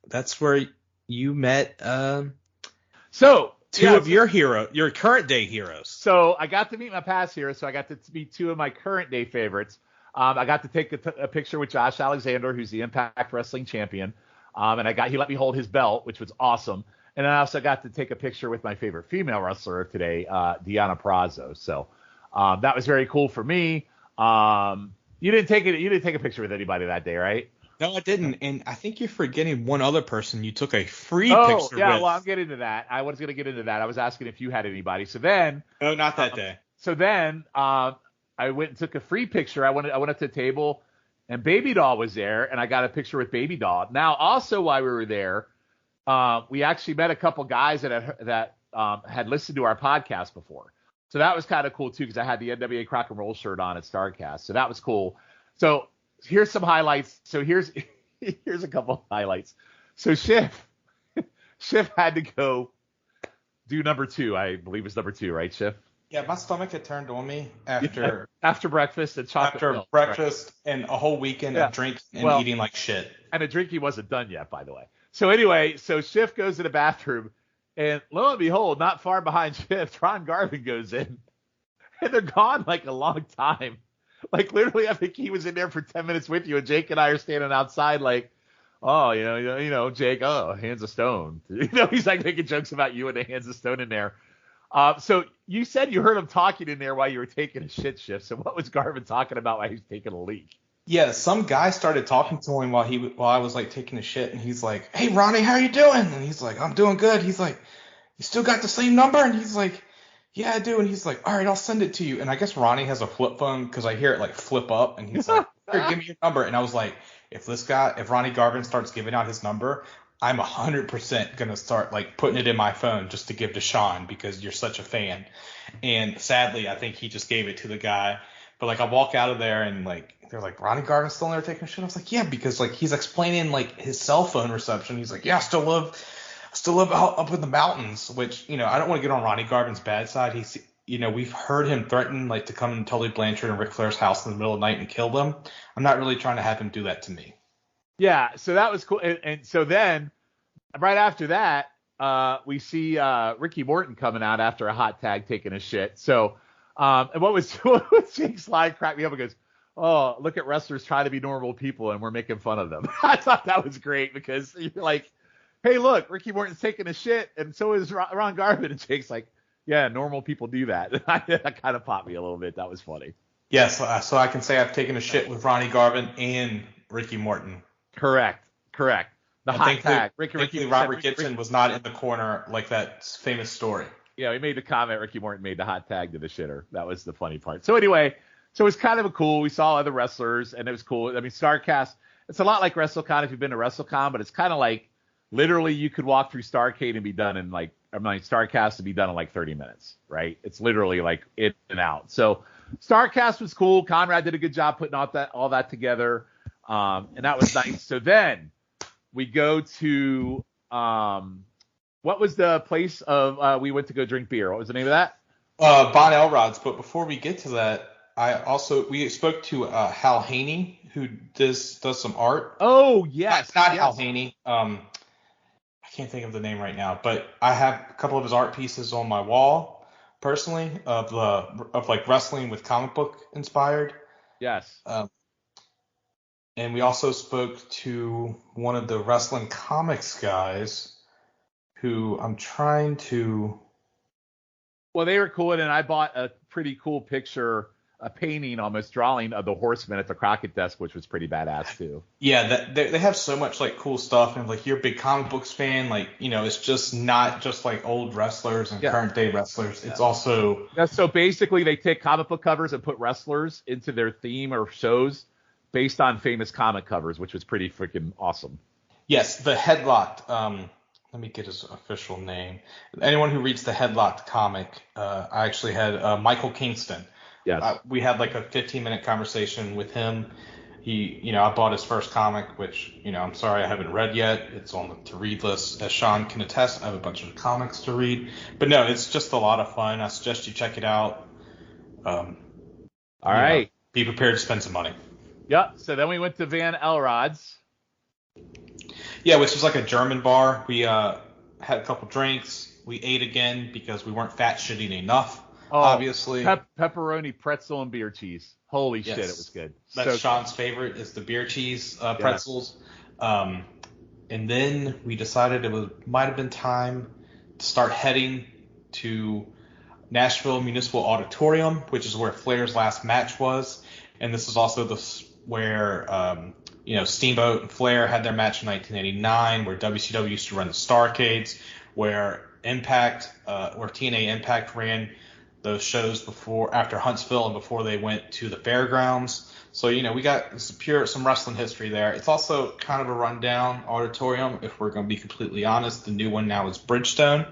that's where you met two of your current day heroes. So I got to meet my past heroes. So I got to meet two of my current day favorites. I got to take a picture with Josh Alexander, who's the Impact Wrestling champion. And he let me hold his belt, which was awesome. And then I also got to take a picture with my favorite female wrestler of today, Deonna Purrazzo. So that was very cool for me. You didn't take a picture with anybody that day, right? No, I didn't. And I think you're forgetting one other person you took a free picture with. Well, I'm getting to that. I was going to get into that. I was asking if you had anybody. So then. No, not that day. So then I went and took a free picture. I went up to the table, and Baby Doll was there, and I got a picture with Baby Doll. Now, also while we were there, we actually met a couple guys that had listened to our podcast before. So that was kind of cool, too, because I had the NWA Crock and Roll shirt on at Starrcast. So that was cool. So here's some highlights. So here's a couple of highlights. So Schiff had to go do number 2. I believe it's number 2, right, Schiff? Yeah, my stomach had turned on me after breakfast and chocolate milk, breakfast and a whole weekend of drinks and eating like shit. And the drinking wasn't done yet, by the way. So anyway, Schiff goes to the bathroom, and lo and behold, not far behind Schiff, Ron Garvin goes in, and they're gone like a long time. Like literally, I think he was in there for 10 minutes with you, and Jake and I are standing outside like, oh, you know, Jake, oh, hands of stone. He's like making jokes about you and the hands of stone in there. So you said you heard him talking in there while you were taking a shit shift. So what was Garvin talking about while he was taking a leak? Yeah, some guy started talking to him while I was like taking a shit, and he's like, "Hey, Ronnie, how you doing?" And he's like, "I'm doing good." He's like, "You still got the same number?" And he's like, "Yeah, I do." And he's like, "All right, I'll send it to you." And I guess Ronnie has a flip phone because I hear it like flip up, and he's like, "Here, give me your number." And I was like, if Ronnie Garvin starts giving out his number, I'm 100% going to start like putting it in my phone just to give to Shawn because you're such a fan. And sadly, I think he just gave it to the guy. But like I walk out of there and like they're like, Ronnie Garvin's still in there taking a shit. I was like, yeah, because like he's explaining like his cell phone reception. He's like, yeah, I still live out up in the mountains, which, you know, I don't want to get on Ronnie Garvin's bad side. He's, you know, we've heard him threaten like to come to Tully Blanchard and Ric Flair's house in the middle of the night and kill them. I'm not really trying to have him do that to me. Yeah, so that was cool. And so then, right after that, we see Ricky Morton coming out after a hot tag taking a shit. So, and what was Jake's line cracked me up and goes, oh, look at wrestlers trying to be normal people and we're making fun of them. I thought that was great because you're like, hey, look, Ricky Morton's taking a shit and so is Ron Garvin. And Jake's like, yeah, normal people do that. That kind of popped me a little bit. That was funny. Yes, so I can say I've taken a shit with Ronnie Garvin and Ricky Morton. Correct. The hot tag. Ricky Robert Gibson was not in the corner like that famous story. Yeah, he made the comment. Ricky Morton made the hot tag to the shitter. That was the funny part. So anyway, so it was kind of a cool. We saw other wrestlers, and it was cool. I mean, Starrcast. It's a lot like WrestleCon if you've been to WrestleCon, but it's kind of like literally you could walk through Starrcade and be done in like, Starrcast to be done in like 30 minutes, right? It's literally like in and out. So Starrcast was cool. Conrad did a good job putting all that together, and that was nice. So then we go to what was the place of we went to go drink beer? What was the name of that? Bon Elrod's. But before we get to that, we spoke to Hal Haney, who does some art. Oh yes, not Hal Haney. I can't think of the name right now, but I have a couple of his art pieces on my wall, personally, of like wrestling with comic book inspired. Yes. And we also spoke to one of the wrestling comics guys, who I'm trying to. Well, they were cool, and I bought a pretty cool picture, a painting, almost drawing of the Horseman at the Crockett desk, which was pretty badass too. Yeah, they have so much like cool stuff, and like you're a big comic books fan, like, you know, it's just not just like old wrestlers and current day wrestlers. It's also so basically they take comic book covers and put wrestlers into their theme or shows based on famous comic covers, which was pretty freaking awesome. Yes, the Headlocked. Let me get his official name. Anyone who reads the Headlocked comic, I actually had Michael Kingston. Yes. We had like a 15-minute conversation with him. He, you know, I bought his first comic, which, you know, I'm sorry I haven't read yet. It's on the to-read list. As Shawn can attest, I have a bunch of comics to read. But no, it's just a lot of fun. I suggest you check it out. All right. Be prepared to spend some money. Yep. So then we went to Van Elrod's. Yeah, which is like a German bar. We had a couple drinks. We ate again because we weren't fat shitting enough. Obviously. Pepperoni, pretzel, and beer cheese. Holy shit, it was good. That's Shawn's favorite is the beer cheese pretzels. And then we decided might have been time to start heading to Nashville Municipal Auditorium, which is where Flairs Last Match was. And this is also where Steamboat and Flair had their match in 1989, where WCW used to run the Starrcades, where TNA Impact ran those shows after Huntsville and before they went to the fairgrounds. So, you know, we got some wrestling history there. It's also kind of a rundown auditorium, if we're going to be completely honest. The new one now is Bridgestone.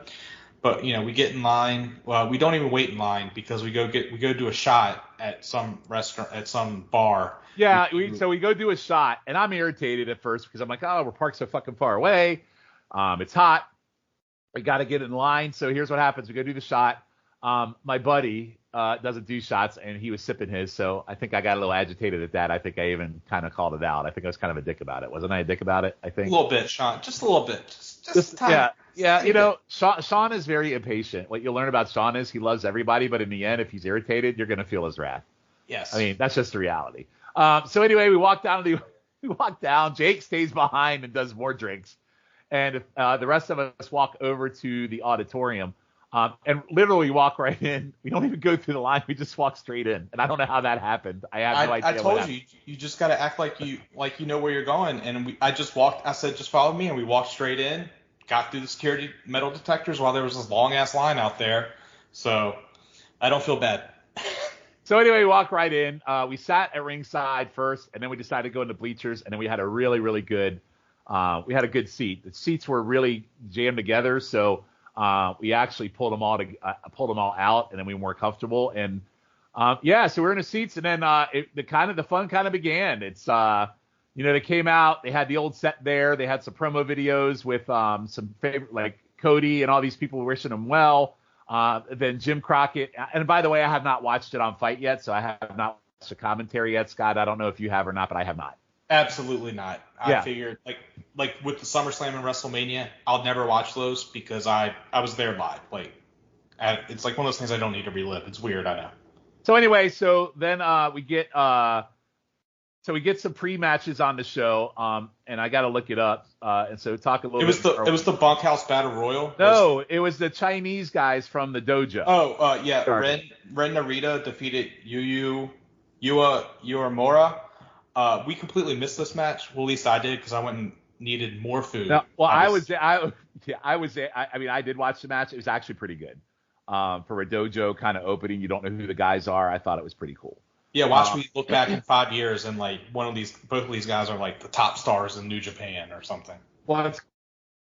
But, you know, we get in line. Well, we don't even wait in line because we go do a shot at some restaurant, at some bar. Yeah, so we go do a shot, and I'm irritated at first because I'm like, oh, we're parked so fucking far away. It's hot. We got to get in line. So here's what happens. We go do the shot. My buddy doesn't do shots, and he was sipping his, so I think I got a little agitated at that. I think I even kind of called it out. I think I was kind of a dick about it. Wasn't I a dick about it, I think? A little bit, Shawn. Just a little bit. Just yeah. You know, Shawn is very impatient. What you'll learn about Shawn is he loves everybody, but in the end, if he's irritated, you're going to feel his wrath. Yes. I mean, that's just the reality. So anyway, we walk down. Jake stays behind and does more drinks. And the rest of us walk over to the auditorium. And literally walk right in. We don't even go through the line. We just walk straight in. And I don't know how that happened. I have no idea. I told you, you just got to act like you know where you're going. And I said, just follow me. And we walked straight in, got through the security metal detectors while there was this long ass line out there. So I don't feel bad. So anyway, we walk right in. We sat at ringside first, and then we decided to go into bleachers. And then we had a really, really good we had a good seat. The seats were really jammed together, so we actually pulled them all out, and then we were more comfortable. And so we're in the seats, and then the fun kind of began. It's they came out, they had the old set there, they had some promo videos with some favorite like Cody and all these people wishing him well. Then Jim Crockett, and by the way, I have not watched it on Fight yet, so I have not watched the commentary yet, Scott. I don't know if you have or not, but I have not. Absolutely not. I figured like with the SummerSlam and WrestleMania, I'll never watch those because I was there live. It's like one of those things I don't need to relive. It's weird, I know. So anyway, then we get some pre-matches on the show, and I got to look it up. And so talk a little bit. It was the Bunkhouse Battle Royal. No, it was the Chinese guys from the dojo. Oh, yeah. Ren Narita defeated Uemura. We completely missed this match. Well, at least I did because I went and needed more food. No, well, I was there. I mean, I did watch the match. It was actually pretty good. For a dojo kind of opening, you don't know who the guys are. I thought it was pretty cool. Yeah, watch me look back in 5 years and like both of these guys are like the top stars in New Japan or something. Well,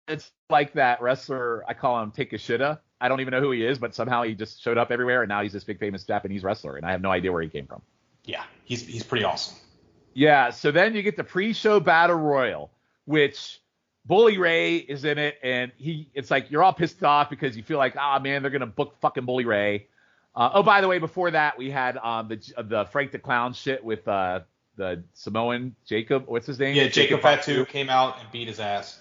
it's like that wrestler, I call him Takeshita. I don't even know who he is, but somehow he just showed up everywhere, and now he's this big famous Japanese wrestler, and I have no idea where he came from. Yeah, he's pretty awesome. Yeah, so then you get the pre-show battle royal, which Bully Ray is in it, and it's like you're all pissed off because you feel like, man, they're gonna book fucking Bully Ray. By the way, before that we had the Frank the Clown shit with the Samoan Jacob. What's his name? Yeah, Jacob Fatu came out and beat his ass.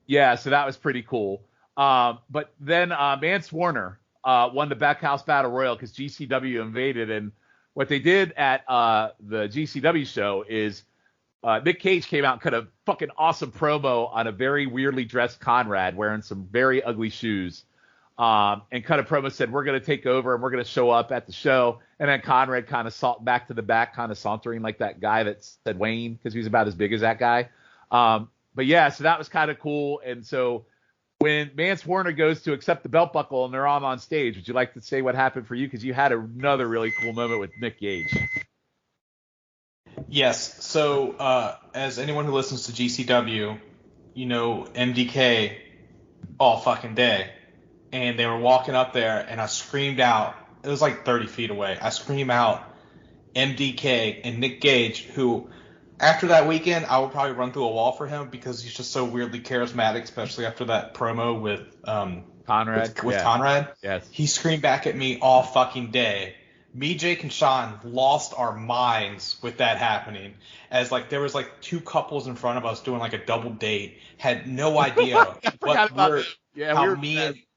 Yeah, so that was pretty cool. But then Mance Warner won the Backhouse Battle Royal because GCW invaded, and what they did at the GCW show is Nick Cage came out and cut a fucking awesome promo on a very weirdly dressed Conrad wearing some very ugly shoes. And cut a promo, said, we're going to take over and we're going to show up at the show. And then Conrad kind of back to the back, kind of sauntering like that guy that said Wayne because he was about as big as that guy. But yeah, so that was kind of cool. And so when Mance Warner goes to accept the belt buckle and they're all on stage, would you like to say what happened for you? Because you had another really cool moment with Nick Gage. Yes. So as anyone who listens to GCW, you know MDK all fucking day. And they were walking up there, and I screamed out. It was like 30 feet away. I screamed out MDK and Nick Gage, who after that weekend, I would probably run through a wall for him because he's just so weirdly charismatic, especially after that promo with Conrad. Conrad. Yes. He screamed back at me all fucking day. Me, Jake, and Shawn lost our minds with that happening. As like there was like two couples in front of us doing like a double date, had no idea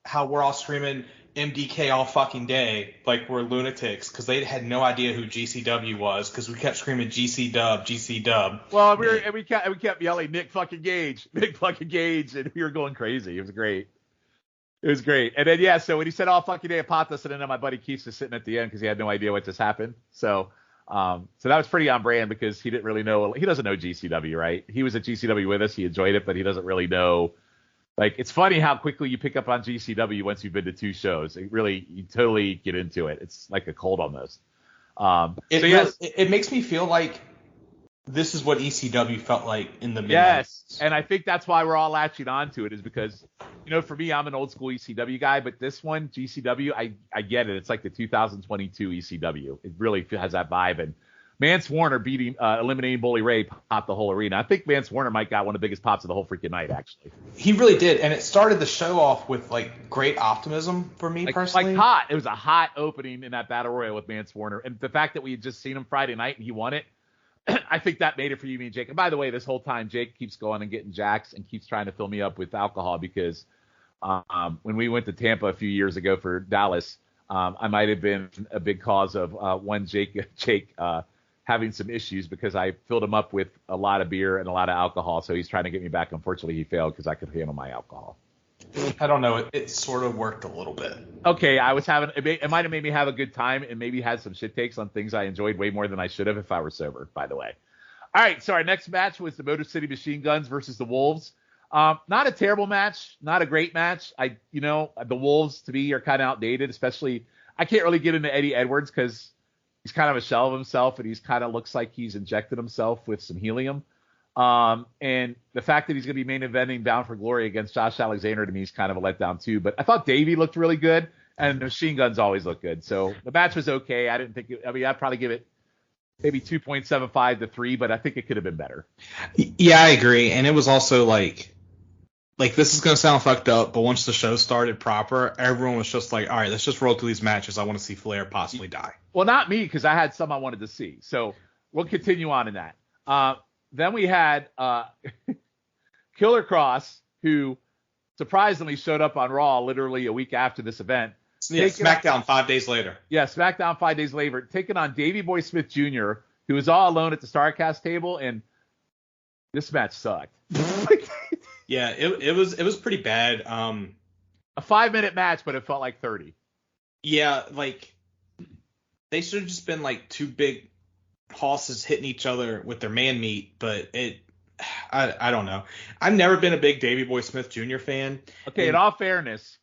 how we're all screaming MDK all fucking day like we're lunatics because they had no idea who GCW was because we kept screaming GC Dub. Well, we kept yelling Nick fucking Gage, and we were going crazy. It was great. And then so when he said all fucking day, it popped us, and then my buddy Keith's just sitting at the end because he had no idea what just happened. So that was pretty on brand because he didn't really know. He doesn't know GCW, right? He was at GCW with us. He enjoyed it, but he doesn't really know. Like, it's funny how quickly you pick up on GCW once you've been to two shows. You totally get into it. It's like a cold almost. It makes me feel like this is what ECW felt like in the mid-90s. Yes, and I think that's why we're all latching onto it is because, for me, I'm an old school ECW guy, but this one, GCW, I get it. It's like the 2022 ECW. It really has that vibe, and Mance Warner eliminating Bully Ray popped the whole arena. I think Mance Warner might got one of the biggest pops of the whole freaking night, actually. He really did, and it started the show off with like great optimism for me personally. Like hot. It was a hot opening in that battle royal with Mance Warner, and the fact that we had just seen him Friday night and he won it, I think that made it for you, me, and Jake. And by the way, this whole time Jake keeps going and getting jacks and keeps trying to fill me up with alcohol because when we went to Tampa a few years ago for Dallas, I might have been a big cause of Jake having some issues because I filled him up with a lot of beer and a lot of alcohol. So he's trying to get me back. Unfortunately, he failed because I could handle my alcohol. I don't know. It sort of worked a little bit. Okay. It might have made me have a good time and maybe had some shit takes on things I enjoyed way more than I should have if I were sober, by the way. All right. So our next match was the Motor City Machine Guns versus the Wolves. Not a terrible match. Not a great match. The Wolves to me are kind of outdated, especially I can't really get into Eddie Edwards because he's kind of a shell of himself, and he's kind of looks like he's injected himself with some helium. And the fact that he's going to be main eventing Bound for Glory against Josh Alexander to me is kind of a letdown too. But I thought Davey looked really good, and the Machine Guns always look good. So the match was okay. I didn't think I'd probably give it maybe 2.75 to 3, but I think it could have been better. Yeah, I agree. And it was also like this is going to sound fucked up, but once the show started proper, everyone was just like, all right, let's just roll through these matches. I want to see Flair possibly die. Well, not me, because I had some I wanted to see. So we'll continue on in that. Then we had Killer Cross, who surprisingly showed up on Raw literally a week after this event. Yeah, SmackDown 5 days later. Yeah, SmackDown 5 days later, taking on Davey Boy Smith Jr., who was all alone at the Starrcast table, and this match sucked. Yeah, it was pretty bad. A 5-minute match, but it felt like 30. Yeah, like they should have just been like two big horses hitting each other with their man meat, but I don't know. I've never been a big Davey Boy Smith Jr. fan. Okay, in all fairness,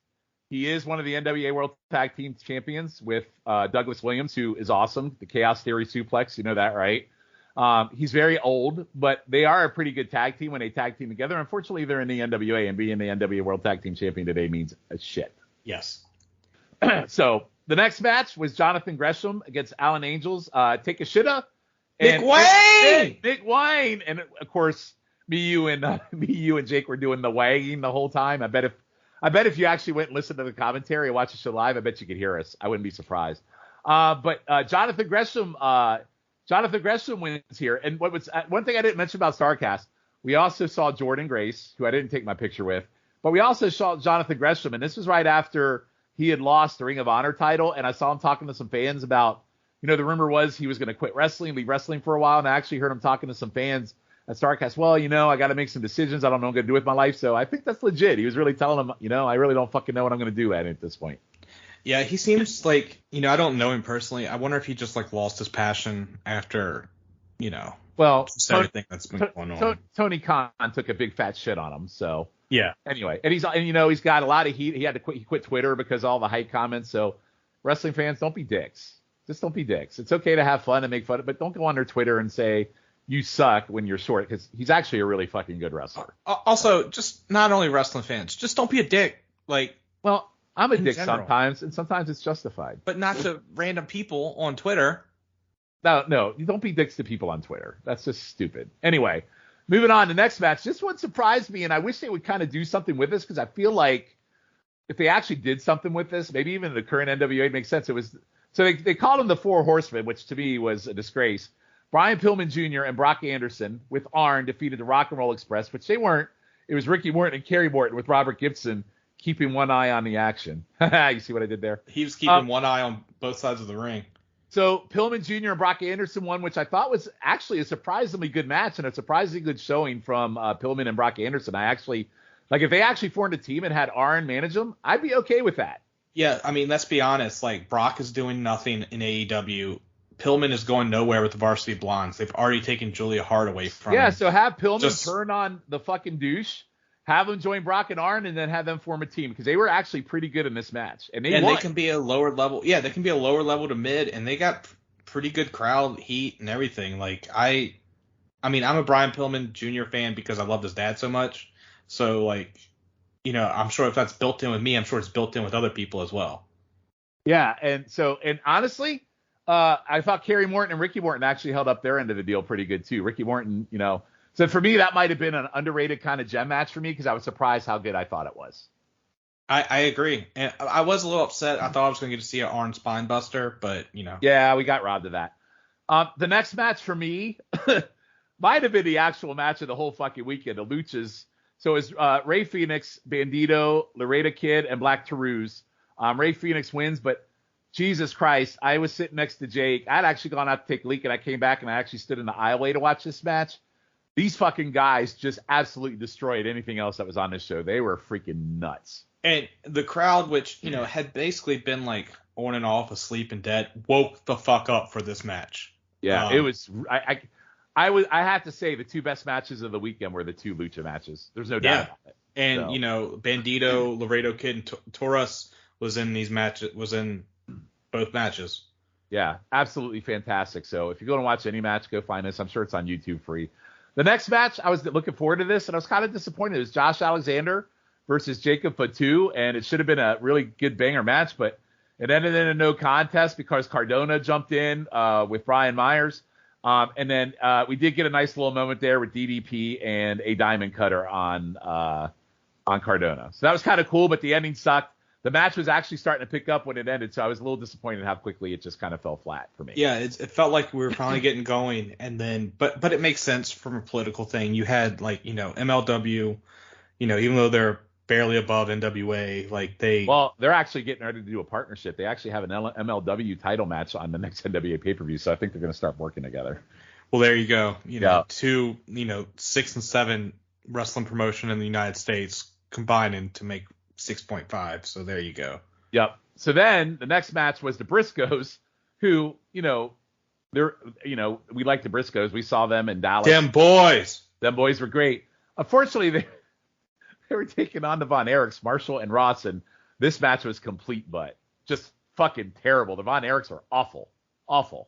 he is one of the NWA World Tag Team Champions with Douglas Williams, who is awesome. The Chaos Theory Suplex, you know that, right? He's very old, but they are a pretty good tag team when they tag team together. Unfortunately, they're in the NWA, and being the NWA World Tag Team Champion today means a shit. Yes. So the next match was Jonathan Gresham against Alan Angels. Take a shitta. Nick Wayne! Nick Wayne! And, of course, me, you, and Jake were doing the wagging the whole time. I bet if you actually went and listened to the commentary and watched the show live, I bet you could hear us. I wouldn't be surprised. But Jonathan Gresham wins here. And what was one thing I didn't mention about Starrcast, we also saw Jordan Grace, who I didn't take my picture with, but we also saw Jonathan Gresham, and this was right after he had lost the Ring of Honor title, and I saw him talking to some fans about, the rumor was he was going to quit wrestling, leave wrestling for a while, and I actually heard him talking to some fans at Starrcast. Well, I got to make some decisions. I don't know what I'm going to do with my life, so I think that's legit. He was really telling them, I really don't fucking know what I'm going to do at this point. Yeah, he seems like, I don't know him personally. I wonder if he just lost his passion after, just everything that's been going on. Tony Khan took a big fat shit on him. So yeah. Anyway, and he's got a lot of heat. He quit Twitter because of all the hype comments. So wrestling fans, don't be dicks. Just don't be dicks. It's okay to have fun and make fun, but don't go on their Twitter and say you suck when you're short, because he's actually a really fucking good wrestler. Also, just not only wrestling fans, just don't be a dick. Well, I'm a dick general. sometimes, and sometimes it's justified. But not to random people on Twitter. No, you don't be dicks to people on Twitter. That's just stupid. Anyway, moving on to the next match. This one surprised me, and I wish they would kind of do something with this, because I feel like if they actually did something with this, maybe even the current NWA makes sense. So they called them the Four Horsemen, which to me was a disgrace. Brian Pillman Jr. and Brock Anderson with Arn defeated the Rock and Roll Express, which they weren't. It was Ricky Morton and Kerry Morton with Robert Gibson keeping one eye on the action. You see what I did there? He was keeping one eye on both sides of the ring. So Pillman Jr. and Brock Anderson won, which I thought was actually a surprisingly good match and a surprisingly good showing from Pillman and Brock Anderson. I actually, if they actually formed a team and had Arn manage them, I'd be okay with that. Yeah, I mean, let's be honest. Brock is doing nothing in AEW. Pillman is going nowhere with the Varsity Blondes. They've already taken Julia Hart away from him. Yeah, so have Pillman turn on the fucking douche, have him join Brock and Arn, and then have them form a team, because they were actually pretty good in this match. And they can be a lower level. Yeah, they can be a lower level to mid, and they got pretty good crowd heat and everything. I'm a Brian Pillman Jr. fan because I loved his dad so much. So, I'm sure if that's built in with me, I'm sure it's built in with other people as well. Yeah, and honestly, I thought Kerry Morton and Ricky Morton actually held up their end of the deal pretty good too. Ricky Morton, so for me, that might have been an underrated kind of gem match for me, because I was surprised how good I thought it was. I agree. And I was a little upset. I thought I was going to get to see an Arn spine buster, but, Yeah, we got robbed of that. The next match for me might have been the actual match of the whole fucking weekend, the Luchas. So it was Ray Phoenix, Bandito, Laredo Kid, and Black Taruse. Ray Phoenix wins, but Jesus Christ, I was sitting next to Jake. I'd actually gone out to take a leak, and I came back, and I actually stood in the aisleway to watch this match. These fucking guys just absolutely destroyed anything else that was on this show. They were freaking nuts. And the crowd, which, had basically been on and off, asleep and dead, woke the fuck up for this match. Yeah, it was. I have to say the two best matches of the weekend were the two Lucha matches. There's no doubt about it. And Bandito, Laredo Kid, and Taurus was in both matches. Yeah, absolutely fantastic. So if you're going to watch any match, go find us. I'm sure it's on YouTube free. The next match, I was looking forward to this, and I was kind of disappointed. It was Josh Alexander versus Jacob Fatu, and it should have been a really good banger match, but it ended in a no contest because Cardona jumped in with Brian Myers. And then we did get a nice little moment there with DDP and a diamond cutter on Cardona. So that was kind of cool, but the ending sucked. The match was actually starting to pick up when it ended, so I was a little disappointed how quickly it just kind of fell flat for me. Yeah, it felt like we were finally getting going, and then but it makes sense from a political thing. You had MLW, even though they're barely above NWA, they're actually getting ready to do a partnership. They actually have an MLW title match on the next NWA pay-per-view, so I think they're going to start working together. Well, there you go. Two 6 and 7 wrestling promotion in the United States combining to make 6.5. So there you go. Yep. So then the next match was the Briscoes, who, we like the Briscoes. We saw them in Dallas. Them boys were great. Unfortunately, they were taking on the Von Erichs, Marshall and Ross, and this match was complete butt. Just fucking terrible. The Von Erichs were awful. Awful.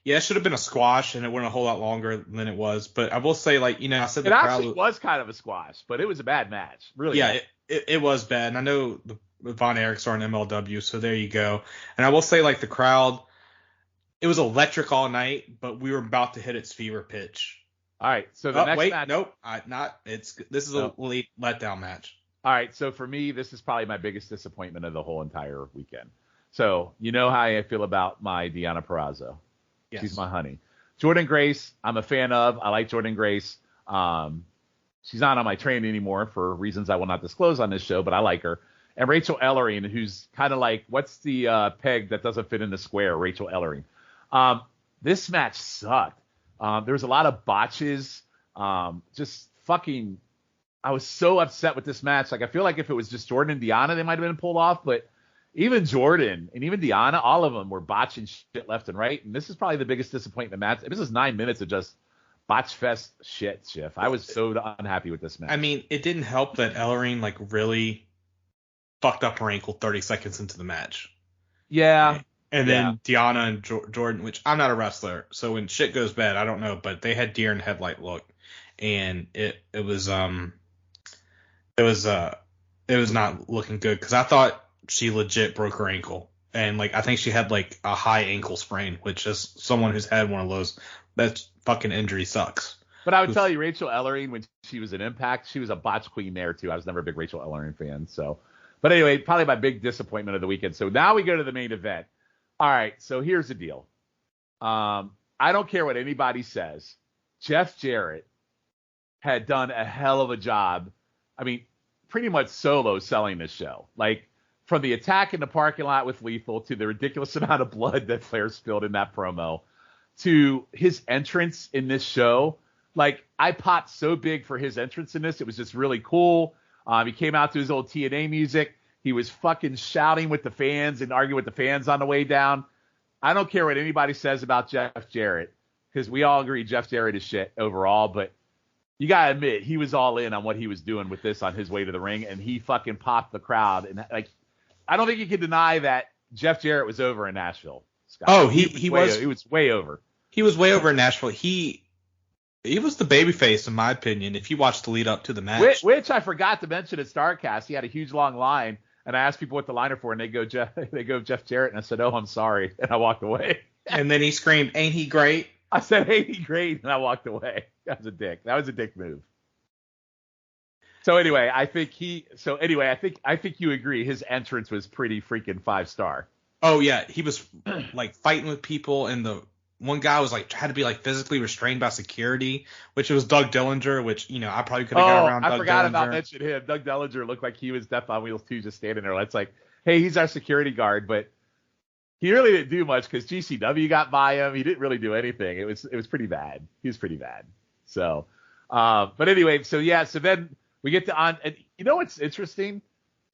Yeah, it should have been a squash, and it went a whole lot longer than it was. But I will say, I said it actually was kind of a squash, but it was a bad match. Really. Yeah, it was bad. And I know the Von Erichs are in MLW, so there you go. And I will say, the crowd, it was electric all night, but we were about to hit its fever pitch. All right, so the next match. Nope, this is a late letdown match. All right, so for me, this is probably my biggest disappointment of the whole entire weekend. So you know how I feel about my Deonna Purrazzo. Yes. She's my honey. Jordynne Grace, I'm a fan of. I like Jordynne Grace. She's not on my train anymore for reasons I will not disclose on this show, but I like her. And Rachel Ellering, who's kind of what's the peg that doesn't fit in the square? Rachel Ellering. This match sucked. There was a lot of botches. Just fucking, I was so upset with this match. I feel like if it was just Jordan and Deonna, they might have been pulled off, but even Jordan and even Deonna, all of them were botching shit left and right. And this is probably the biggest disappointment match. This is 9 minutes of just botch fest shit, Schiff. I was so unhappy with this match. I mean, it didn't help that Ellering really fucked up her ankle 30 seconds into the match. Yeah. And then Deonna and Jordan, which I'm not a wrestler, so when shit goes bad, I don't know, but they had deer in headlight look, and it was not looking good because I thought she legit broke her ankle, and I think she had a high ankle sprain, which is someone who's had one of those. That fucking injury sucks. But I would tell you, Rachel Ellering, when she was in Impact, she was a botch queen there too. I was never a big Rachel Ellering fan, so. But anyway, probably my big disappointment of the weekend. So now we go to the main event. All right, so here's the deal. I don't care what anybody says. Jeff Jarrett had done a hell of a job. I mean, pretty much solo selling this show. From the attack in the parking lot with Lethal to the ridiculous amount of blood that Flair spilled in that promo to his entrance in this show. I popped so big for his entrance in this. It was just really cool. He came out to his old TNA music. He was fucking shouting with the fans and arguing with the fans on the way down. I don't care what anybody says about Jeff Jarrett, because we all agree Jeff Jarrett is shit overall, but you got to admit, he was all in on what he was doing with this on his way to the ring, and he fucking popped the crowd. And I don't think you can deny that Jeff Jarrett was over in Nashville, Scott. Oh, he was way over. He was way over in Nashville. He was the babyface, in my opinion, if you watch the lead up to the match. Which I forgot to mention at Starrcast. He had a huge long line, and I asked people what the line are for, and they go Jeff Jarrett, and I said, "Oh, I'm sorry," and I walked away. And then he screamed, "Ain't he great?" I said, "Ain't he great?" and I walked away. That was a dick. That was a dick move. So anyway, I think you agree. His entrance was pretty freaking 5-star. Oh yeah, he was fighting with people, and the one guy was had to be physically restrained by security, which was Doug Dillinger, which I probably could have got around. I forgot about mentioning him. Doug Dillinger looked like he was Death on Wheels 2, just standing there. It's hey, he's our security guard, but he really didn't do much because GCW got by him. He didn't really do anything. It was pretty bad. He was pretty bad. So, but anyway, so then we get to and you know what's interesting?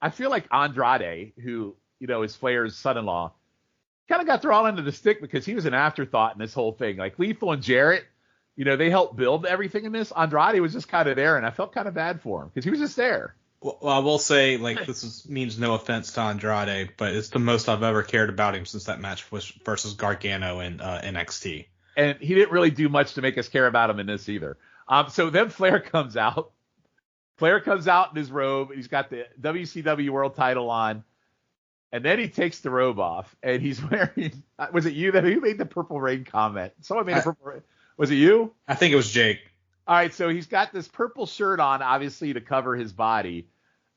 I feel like Andrade, who is Flair's son-in-law, kind of got thrown all into the stick because he was an afterthought in this whole thing. Lethal and Jarrett, they helped build everything in this. Andrade was just kind of there, and I felt kind of bad for him because he was just there. Well, I will say, means no offense to Andrade, but it's the most I've ever cared about him since that match was versus Gargano in NXT. And he didn't really do much to make us care about him in this either. So then Flair comes out. Flair comes out in his robe. He's got the WCW World Title on, and then he takes the robe off, and he's wearing. Was it you who made the Purple Rain comment? Someone made a Purple Rain. Was it you? I think it was Jake. All right, so he's got this purple shirt on, obviously to cover his body,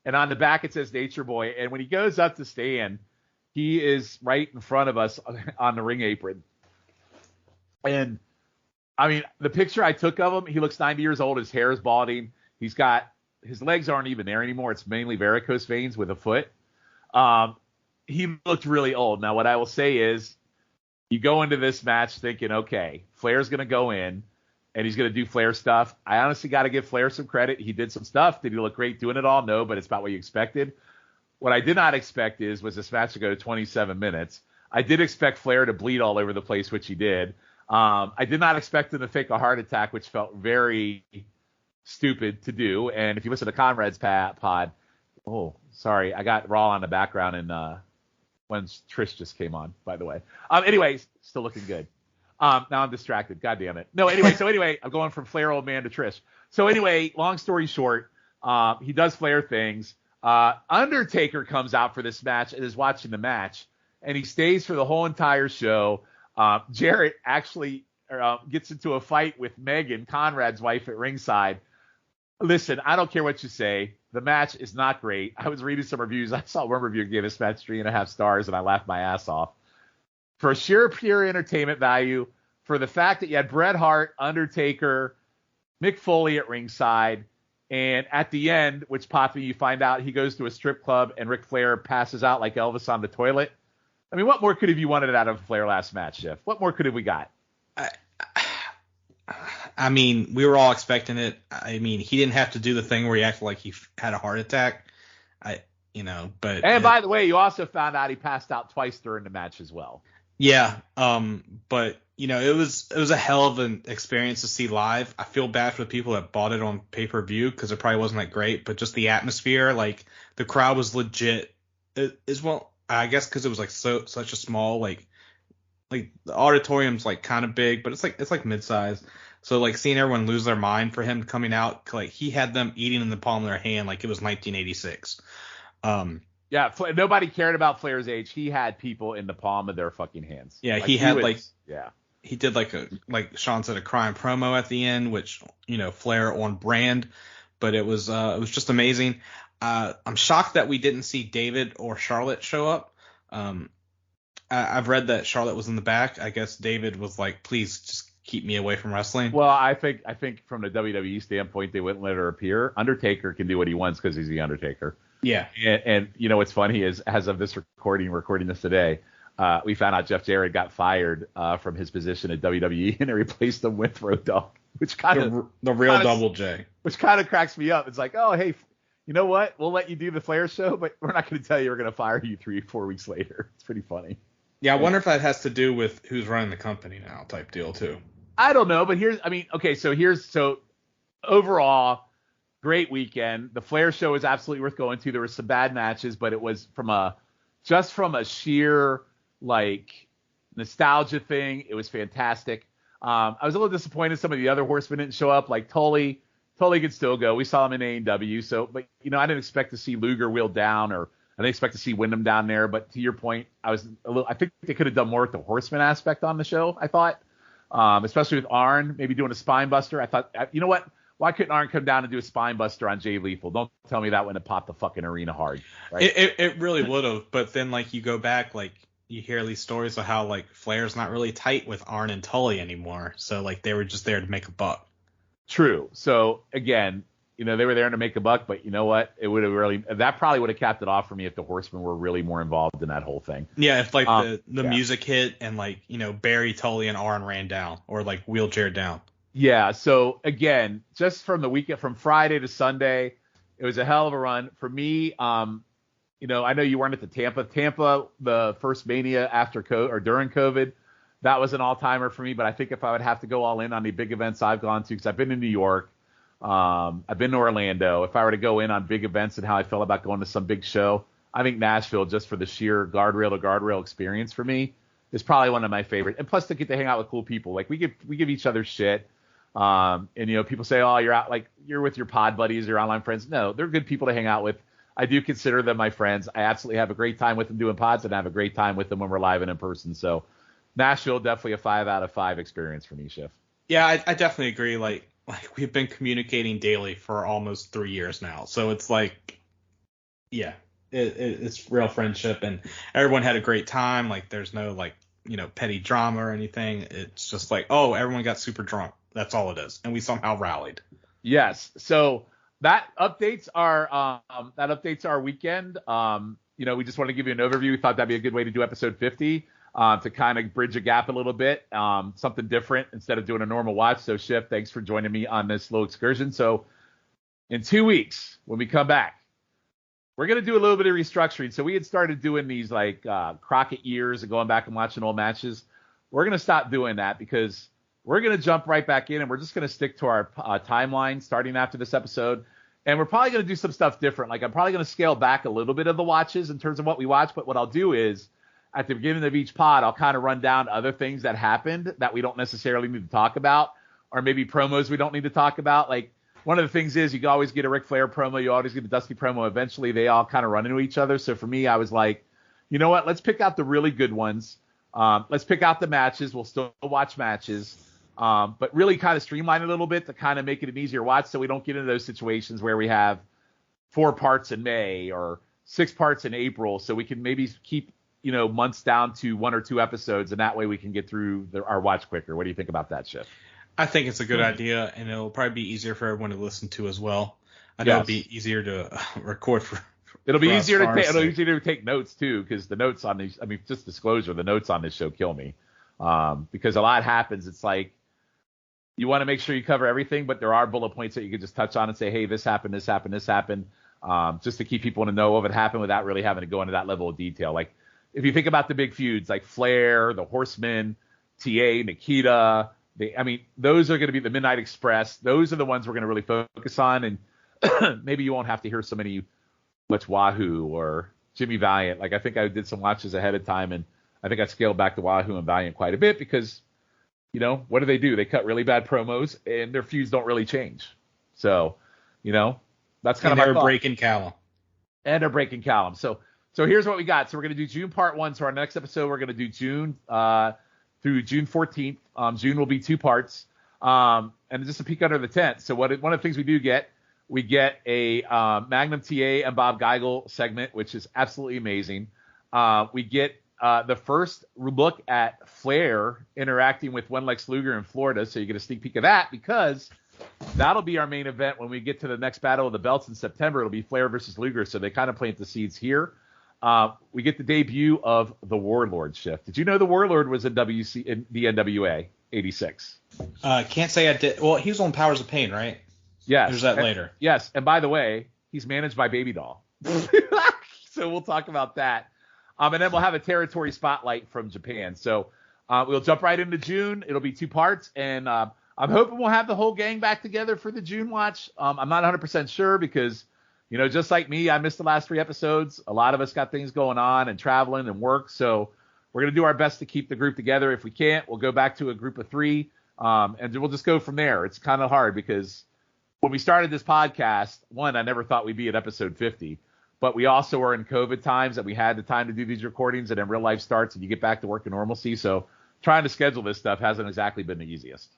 and on the back it says Nature Boy. And when he goes up to stand, he is right in front of us on the ring apron. And I mean, the picture I took of him, he looks 90 years old. His hair is balding. His legs aren't even there anymore. It's mainly varicose veins with a foot. He looked really old. Now, what I will say is, you go into this match thinking, okay, Flair's going to go in and he's going to do Flair stuff. I honestly got to give Flair some credit. He did some stuff. Did he look great doing it all? No, but it's about what you expected. What I did not expect was this match to go to 27 minutes. I did expect Flair to bleed all over the place, which he did. I did not expect him to fake a heart attack, which felt very stupid to do. And if you listen to Conrad's pod, oh, sorry, I got Raw on the background and when Trish just came on, by the way. Anyways, still looking good. Now I'm distracted. God damn it. No, anyway, I'm going from Flair old man to Trish. So anyway, long story short, he does Flair things. Undertaker comes out for this match and is watching the match, and he stays for the whole entire show. Jarrett actually gets into a fight with Megan, Conrad's wife, at ringside. Listen, I don't care what you say. The match is not great. I was reading some reviews. I saw one review gave this match 3.5 stars, and I laughed my ass off. For sheer pure entertainment value, for the fact that you had Bret Hart, Undertaker, Mick Foley at ringside, and at the end, which popped me, you find out he goes to a strip club and Ric Flair passes out like Elvis on the toilet. I mean, what more could have you wanted out of a Flair last match, Jeff? What more could have we got? I mean, we were all expecting it. I mean, he didn't have to do the thing where he acted like he had a heart attack. But. And by the way, you also found out he passed out twice during the match as well. Yeah. But it was a hell of an experience to see live. I feel bad for the people that bought it on pay-per-view because it probably wasn't that great, but just the atmosphere, like the crowd was legit as well. I guess because it was like such a small, like the auditorium's like kind of big, but it's like mid-size. So like seeing everyone lose their mind for him coming out, like he had them eating in the palm of their hand like it was 1986. Yeah, nobody cared about Flair's age. He had people in the palm of their fucking hands. Yeah, he did like Shawn said, a crime promo at the end, which Flair on brand, but it was just amazing. I'm shocked that we didn't see David or Charlotte show up. I've read that Charlotte was in the back. I guess David was like, please just keep me away from wrestling. Well, I think from the WWE standpoint, they wouldn't let her appear. Undertaker can do what he wants because he's the Undertaker. Yeah. And what's funny is, as of this recording this today, we found out Jeff Jarrett got fired from his position at WWE and they replaced him with Road Dogg, which kind of the real Double J, which kind of cracks me up. It's like, oh, hey, you know what? We'll let you do the Flair show, but we're not going to tell you we're going to fire you 3-4 weeks later. It's pretty funny. Yeah, I wonder if that has to do with who's running the company now type deal too. I don't know, but so overall, great weekend. The Flair show is absolutely worth going to. There were some bad matches, but it was from a sheer like nostalgia thing. It was fantastic. I was a little disappointed some of the other horsemen didn't show up. Like Tully could still go. We saw him in AEW. So, but I didn't expect to see Luger wheeled down, or I didn't expect to see Wyndham down there. But to your point, I think they could have done more with the horseman aspect on the show. I thought. Especially with Arn, maybe doing a spine buster. I thought, you know what? Why couldn't Arn come down and do a spine buster on Jay Lethal? Don't tell me that wouldn't have popped the fucking arena hard. Right? It really would have. But then, like, you go back, like, you hear these stories of how, like, Flair's not really tight with Arn and Tully anymore. So, like, they were just there to make a buck. True. So, again, they were there to make a buck, but you know what? It would have that probably would have capped it off for me if the Horsemen were really more involved in that whole thing. Yeah, if like the music hit and like, Barry, Tully, and Arn ran down or like wheelchair down. Yeah. So again, just from the weekend, from Friday to Sunday, it was a hell of a run for me. I know you weren't at the Tampa, the first Mania after COVID or during COVID. That was an all-timer for me, but I think if I would have to go all in on the big events I've gone to, because I've been in New York, I've been to Orlando. If I were to go in on big events and how I felt about going to some big show, I think Nashville, just for the sheer guardrail to guardrail experience for me, is probably one of my favorite. And plus to get to hang out with cool people. Like we give each other shit. And, people say, oh, you're out, like you're with your pod buddies, your online friends. No, they're good people to hang out with. I do consider them my friends. I absolutely have a great time with them doing pods, and I have a great time with them when we're live and in person. So Nashville, definitely a 5 out of 5 experience for me, Schiff. Yeah, I definitely agree. Like we've been communicating daily for almost 3 years now. So it's like, yeah, it's real friendship, and everyone had a great time. Like there's no petty drama or anything. It's just like, oh, everyone got super drunk. That's all it is. And we somehow rallied. Yes. So that updates our weekend. We just want to give you an overview. We thought that'd be a good way to do episode 50, to kind of bridge a gap a little bit, something different instead of doing a normal watch. So Schiff, thanks for joining me on this little excursion. So in 2 weeks, when we come back, we're going to do a little bit of restructuring. So we had started doing these Crockett years and going back and watching old matches. We're going to stop doing that because we're going to jump right back in, and we're just going to stick to our timeline starting after this episode. And we're probably going to do some stuff different. Like I'm probably going to scale back a little bit of the watches in terms of what we watch. But what I'll do is at the beginning of each pod, I'll kind of run down other things that happened that we don't necessarily need to talk about, or maybe promos we don't need to talk about. Like one of the things is you can always get a Ric Flair promo. You always get a Dusty promo. Eventually they all kind of run into each other. So for me, I was like, you know what? Let's pick out the really good ones. Let's pick out the matches. We'll still watch matches. But really kind of streamline it a little bit to kind of make it an easier watch so we don't get into those situations where we have 4 parts in May or 6 parts in April. So we can maybe keep, months down to 1 or 2 episodes, and that way we can get through our watch quicker. What do you think about that, Schiff? I think it's a good idea, and it'll probably be easier for everyone to listen to as well. I know it'll be easier to record for. It'll be easier to take notes too, because the notes on these, just disclosure, the notes on this show kill me. Because a lot happens. It's like, you want to make sure you cover everything, but there are bullet points that you can just touch on and say, hey, this happened, this happened, this happened, just to keep people in the know of it happened without really having to go into that level of detail. Like if you think about the big feuds like Flair, the Horseman, TA, Nikita, those are going to be the Midnight Express. Those are the ones we're going to really focus on. And maybe you won't have to hear much Wahoo or Jimmy Valiant. Like I think I did some watches ahead of time, and I think I scaled back the Wahoo and Valiant quite a bit because what do? They cut really bad promos, and their feuds don't really change. So, that's kind of my thought. Breaking Callum. And they're breaking Callum. So here's what we got. So we're going to do June part 1. So our next episode, we're going to do June through June 14th. June will be 2 parts. And just a peek under the tent. So one of the things we get a Magnum TA and Bob Geigel segment, which is absolutely amazing. We get the first look at Flair interacting with One Lex Luger in Florida. So you get a sneak peek of that because that'll be our main event when we get to the next Battle of the Belts in September. It'll be Flair versus Luger. So they kind of plant the seeds here. We get the debut of the Warlord Schiff. Did you know the Warlord was in the NWA 86? Can't say I did. Well, he was on Powers of Pain, right? Yes. There's that later. Yes. And by the way, he's managed by Baby Doll. So we'll talk about that. And then we'll have a territory spotlight from Japan. So we'll jump right into June. It'll be 2 parts. And I'm hoping we'll have the whole gang back together for the June watch. I'm not 100% sure because, just like me, I missed the last 3 episodes. A lot of us got things going on and traveling and work. So we're going to do our best to keep the group together. If we can't, we'll go back to a group of 3. And we'll just go from there. It's kind of hard because when we started this podcast, I never thought we'd be at episode 50. But we also are in COVID times that we had the time to do these recordings, and then real life starts and you get back to work in normalcy. So trying to schedule this stuff hasn't exactly been the easiest.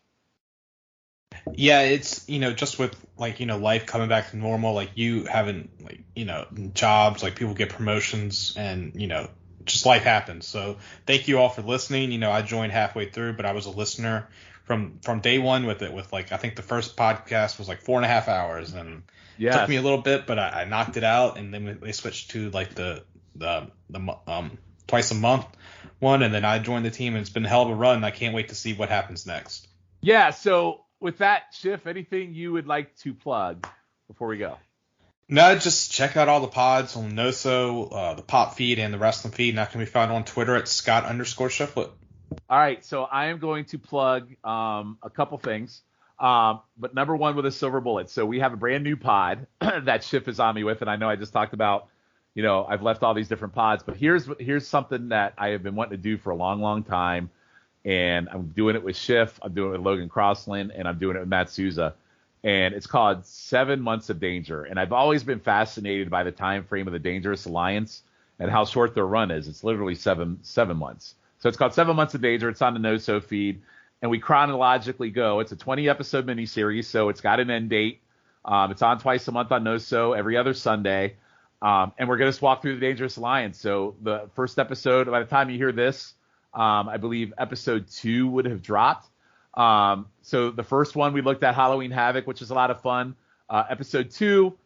Yeah, it's, just with life coming back to normal, like you having jobs, like people get promotions and, just life happens. So thank you all for listening. I joined halfway through, but I was a listener from day one with it, I think the first podcast was 4.5 hours, and it took me a little bit, but I knocked it out. And then they switched to the twice a month one, and then I joined the team, and it's been a hell of a run. I can't wait to see what happens next. Yeah. So with that, Schiff, anything you would like to plug before we go? No, just check out all the pods on NOSO, the Pop feed and the Wrestling feed. And that can be found on Twitter at Scott_Shiflett. All right, so I am going to plug a couple things, but number one with a silver bullet. So we have a brand new pod that Schiff is on me with, and I know I just talked about, I've left all these different pods, but here's something that I have been wanting to do for a long, long time. and I'm doing it with Schiff, I'm doing it with Logan Crossland, and I'm doing it with Matt Souza. And it's called 7 Months of Danger. And I've always been fascinated by the time frame of the Dangerous Alliance and how short their run is. It's literally seven months. So it's called 7 Months of Danger. It's on the No-So feed. And we chronologically go. It's a 20-episode miniseries, so it's got an end date. It's on twice a month on No-So, every other Sunday. And we're going to walk through the Dangerous Alliance. So the first episode, by the time you hear this, I believe episode 2 would have dropped. So the first one, we looked at Halloween Havoc, which is a lot of fun. Episode 2,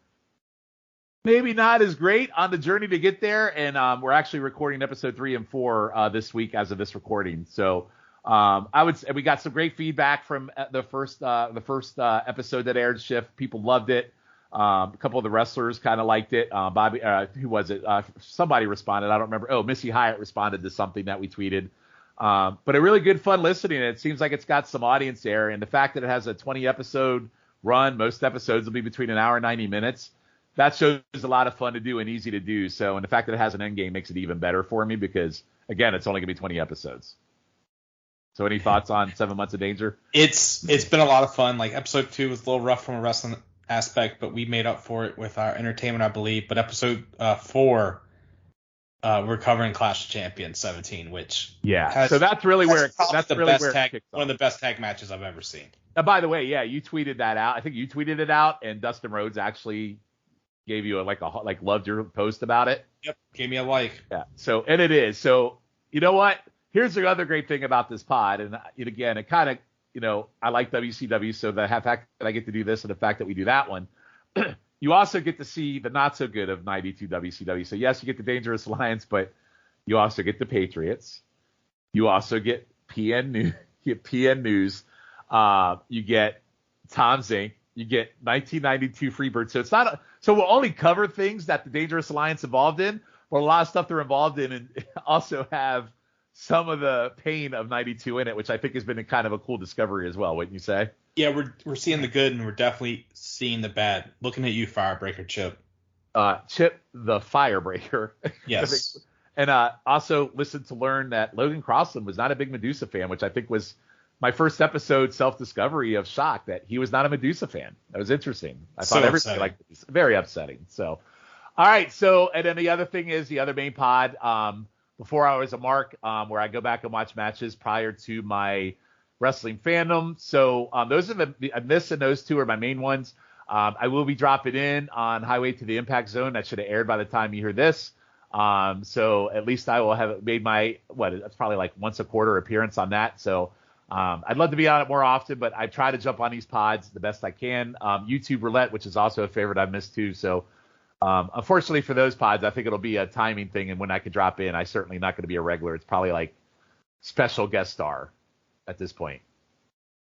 maybe not as great on the journey to get there. And we're actually recording episode 3 and 4 this week as of this recording. So I would say we got some great feedback from the first episode that aired. Schiff, people loved it. A couple of the wrestlers kind of liked it. Bobby, who was it? Somebody responded. I don't remember. Oh, Missy Hyatt responded to something that we tweeted. But a really good fun listening. It seems like it's got some audience there. And the fact that it has a 20 episode run, most episodes will be between an hour and 90 minutes. That shows a lot of fun to do and easy to do. So, and the fact that it has an end game makes it even better for me because, again, it's only going to be 20 episodes. So any thoughts on 7 Months of Danger? It's been a lot of fun. Like episode 2 was a little rough from a wrestling aspect, but we made up for it with our entertainment, I believe. But episode 4, we're covering Clash of Champions 17, which so that's really where one of the best tag matches I've ever seen. By the way, you tweeted that out. I think you tweeted it out, and Dustin Rhodes actually gave you a loved your post about it. Yep, gave me a like. Yeah. So and it is. So you know what? Here's the other great thing about this pod, and again, it kind of I like WCW, so the fact that I get to do this and the fact that we do that one. You also get to see the not so good of 92 WCW. So yes, you get the Dangerous Alliance, but you also get the Patriots. You also get PN News. You get PN News. You get Tom's Inc. You get 1992 Freebird. So it's not. So we'll only cover things that the Dangerous Alliance involved in, but a lot of stuff they're involved in, and also have some of the pain of 92 in it, which I think has been a kind of a cool discovery as well. Wouldn't you say? Yeah, we're seeing the good and we're definitely seeing the bad. Looking at you, Firebreaker Chip. Chip the Firebreaker. Yes. And also listened to learn that Logan Crossland was not a big Medusa fan, which I think was my first episode self-discovery of shock that he was not a Medusa fan. That was interesting. I thought everybody liked it. Very upsetting. So, all right. So, and then the other thing is the other main pod. Before I was a mark, where I go back and watch matches prior to my wrestling fandom. So those are this and those two are my main ones. I will be dropping in on Highway to the Impact Zone. That should have aired by the time you hear this. So at least I will have made my, that's probably like once a quarter appearance on that. So I'd love to be on it more often, but I try to jump on these pods the best I can. YouTube Roulette, which is also a favorite I've missed too. So unfortunately for those pods, I think it'll be a timing thing. And when I can drop in, I certainly not going to be a regular. It's probably like special guest star at this point,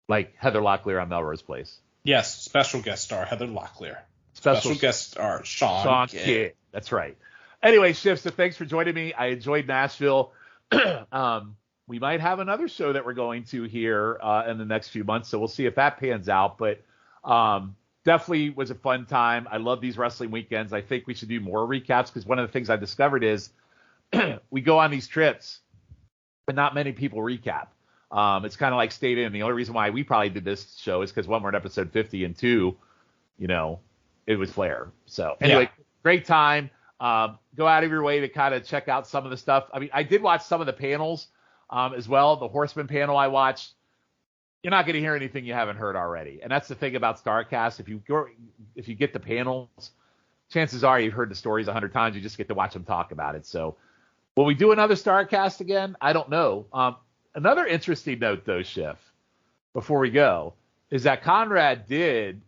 like Heather Locklear on Melrose Place. Yes, special guest star Heather Locklear. Special guest star Shawn Kidd. That's right. Anyway, Schiff, so thanks for joining me. I enjoyed Nashville. We might have another show that we're going to here in the next few months, so we'll see if that pans out. But definitely was a fun time. I love these wrestling weekends. I think we should do more recaps because one of the things I discovered is we go on these trips, but not many people recap. It's kind of like stayed in. The only reason why we probably did this show is because one, we're in episode 50, and two, it was Flair. So anyway, Great time. Go out of your way to kind of check out some of the stuff. I mean, I did watch some of the panels as well. The Horseman panel I watched. You're not going to hear anything you haven't heard already. And that's the thing about Starrcast. If you get the panels, chances are you've heard the stories 100 times. You just get to watch them talk about it. So will we do another Starrcast again? I don't know. Another interesting note, though, Schiff, before we go, is that Conrad did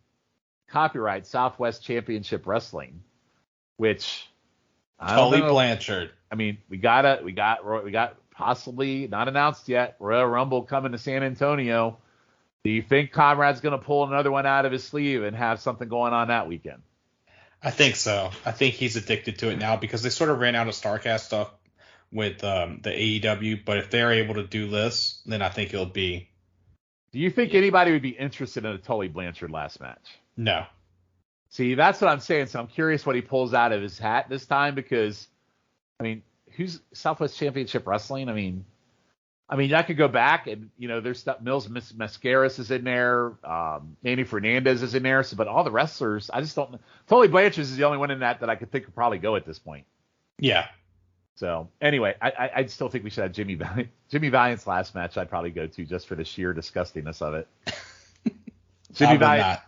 copyright Southwest Championship Wrestling, which Tully Blanchard. I mean, we got possibly not announced yet Royal Rumble coming to San Antonio. Do you think Conrad's going to pull another one out of his sleeve and have something going on that weekend? I think so. I think he's addicted to it now because they sort of ran out of Starrcast stuff with the AEW, but if they're able to do this, then I think it'll be. Do you think anybody would be interested in a Tully Blanchard last match? No. See, that's what I'm saying. So I'm curious what he pulls out of his hat this time because, I mean, who's Southwest Championship Wrestling? I mean, I mean, I could go back and, there's stuff. Mills Mascaras is in there. Manny Fernandez is in there. So, but all the wrestlers, I just don't. Tully Blanchard is the only one in that I could think could probably go at this point. Yeah. So anyway, I still think we should have Jimmy Valiant. Jimmy Valiant's last match I'd probably go to just for the sheer disgustingness of it. Jimmy Valiant,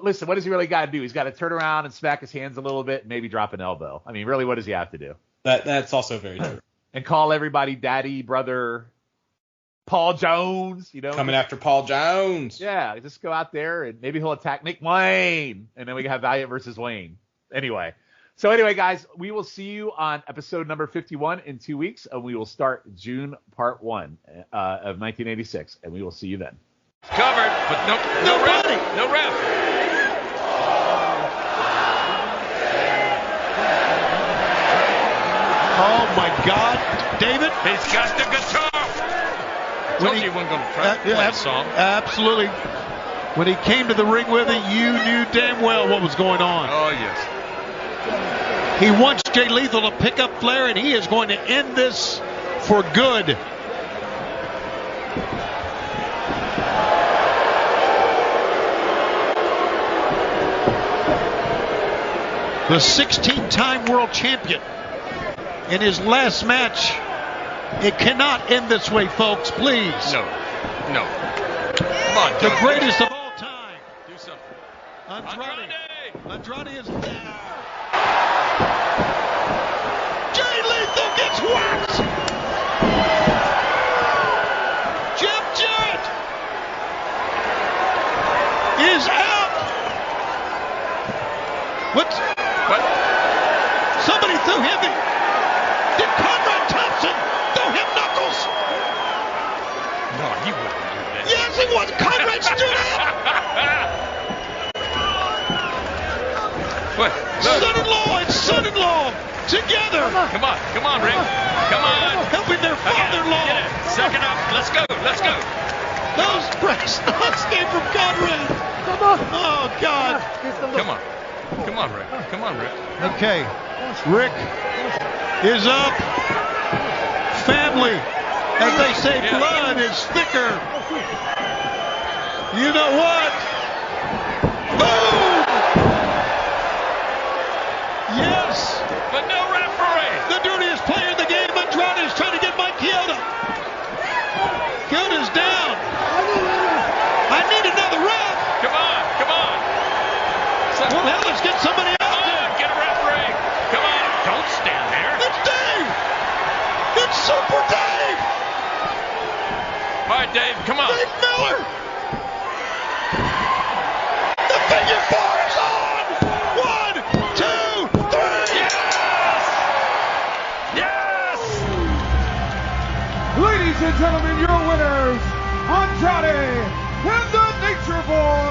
listen, what does he really got to do? He's got to turn around and smack his hands a little bit and maybe drop an elbow. I mean, really, what does he have to do? That's also very true. And call everybody daddy, brother, Paul Jones, Coming after Paul Jones. Yeah, just go out there and maybe he'll attack Nick Wayne, and then we can have Valiant versus Wayne. Anyway, guys, we will see you on episode number 51 in 2 weeks, and we will start June part 1 of 1986, and we will see you then. Covered, but no ref. No ref. Oh my God, David! He's got the guitar. Told you wasn't going to try to play a song. Absolutely. When he came to the ring with it, you knew damn well what was going on. Oh yes. He wants Jay Lethal to pick up Flair, and he is going to end this for good. The 16-time world champion in his last match. It cannot end this way, folks. Please. No. Come on, the greatest of all time. Do something. Andrade is there. Jay Lethal gets whacked. Jeff Jarrett is out. What? Somebody threw him in. Did Conrad Thompson throw him knuckles? No, he wouldn't do that. Yes, he was. Conrad stood up. What? Son-in-law and son-in-law together. Come on, Rick. Come on. Helping their father-in-law. Get it. Second up. Let's go. Those brass knots came from Conrad. Oh, God. Come on, Rick. Okay. Rick is up. Family. As they say, blood is thicker. You know what? Boom! Yes! But no referee! The dirtiest player in the game, Andrade, is trying to get Mike Chioda. Chioda's down. I need another ref. Come on. Well, hell, let's get somebody out there. Get a referee. Come on. Don't stand there. It's Dave. It's Super Dave. All right, Dave, come on. Dave Miller. The figure four is on. 1, 2, 3. Yes! Ladies and gentlemen, your winners, Andrade and the Nature Boy.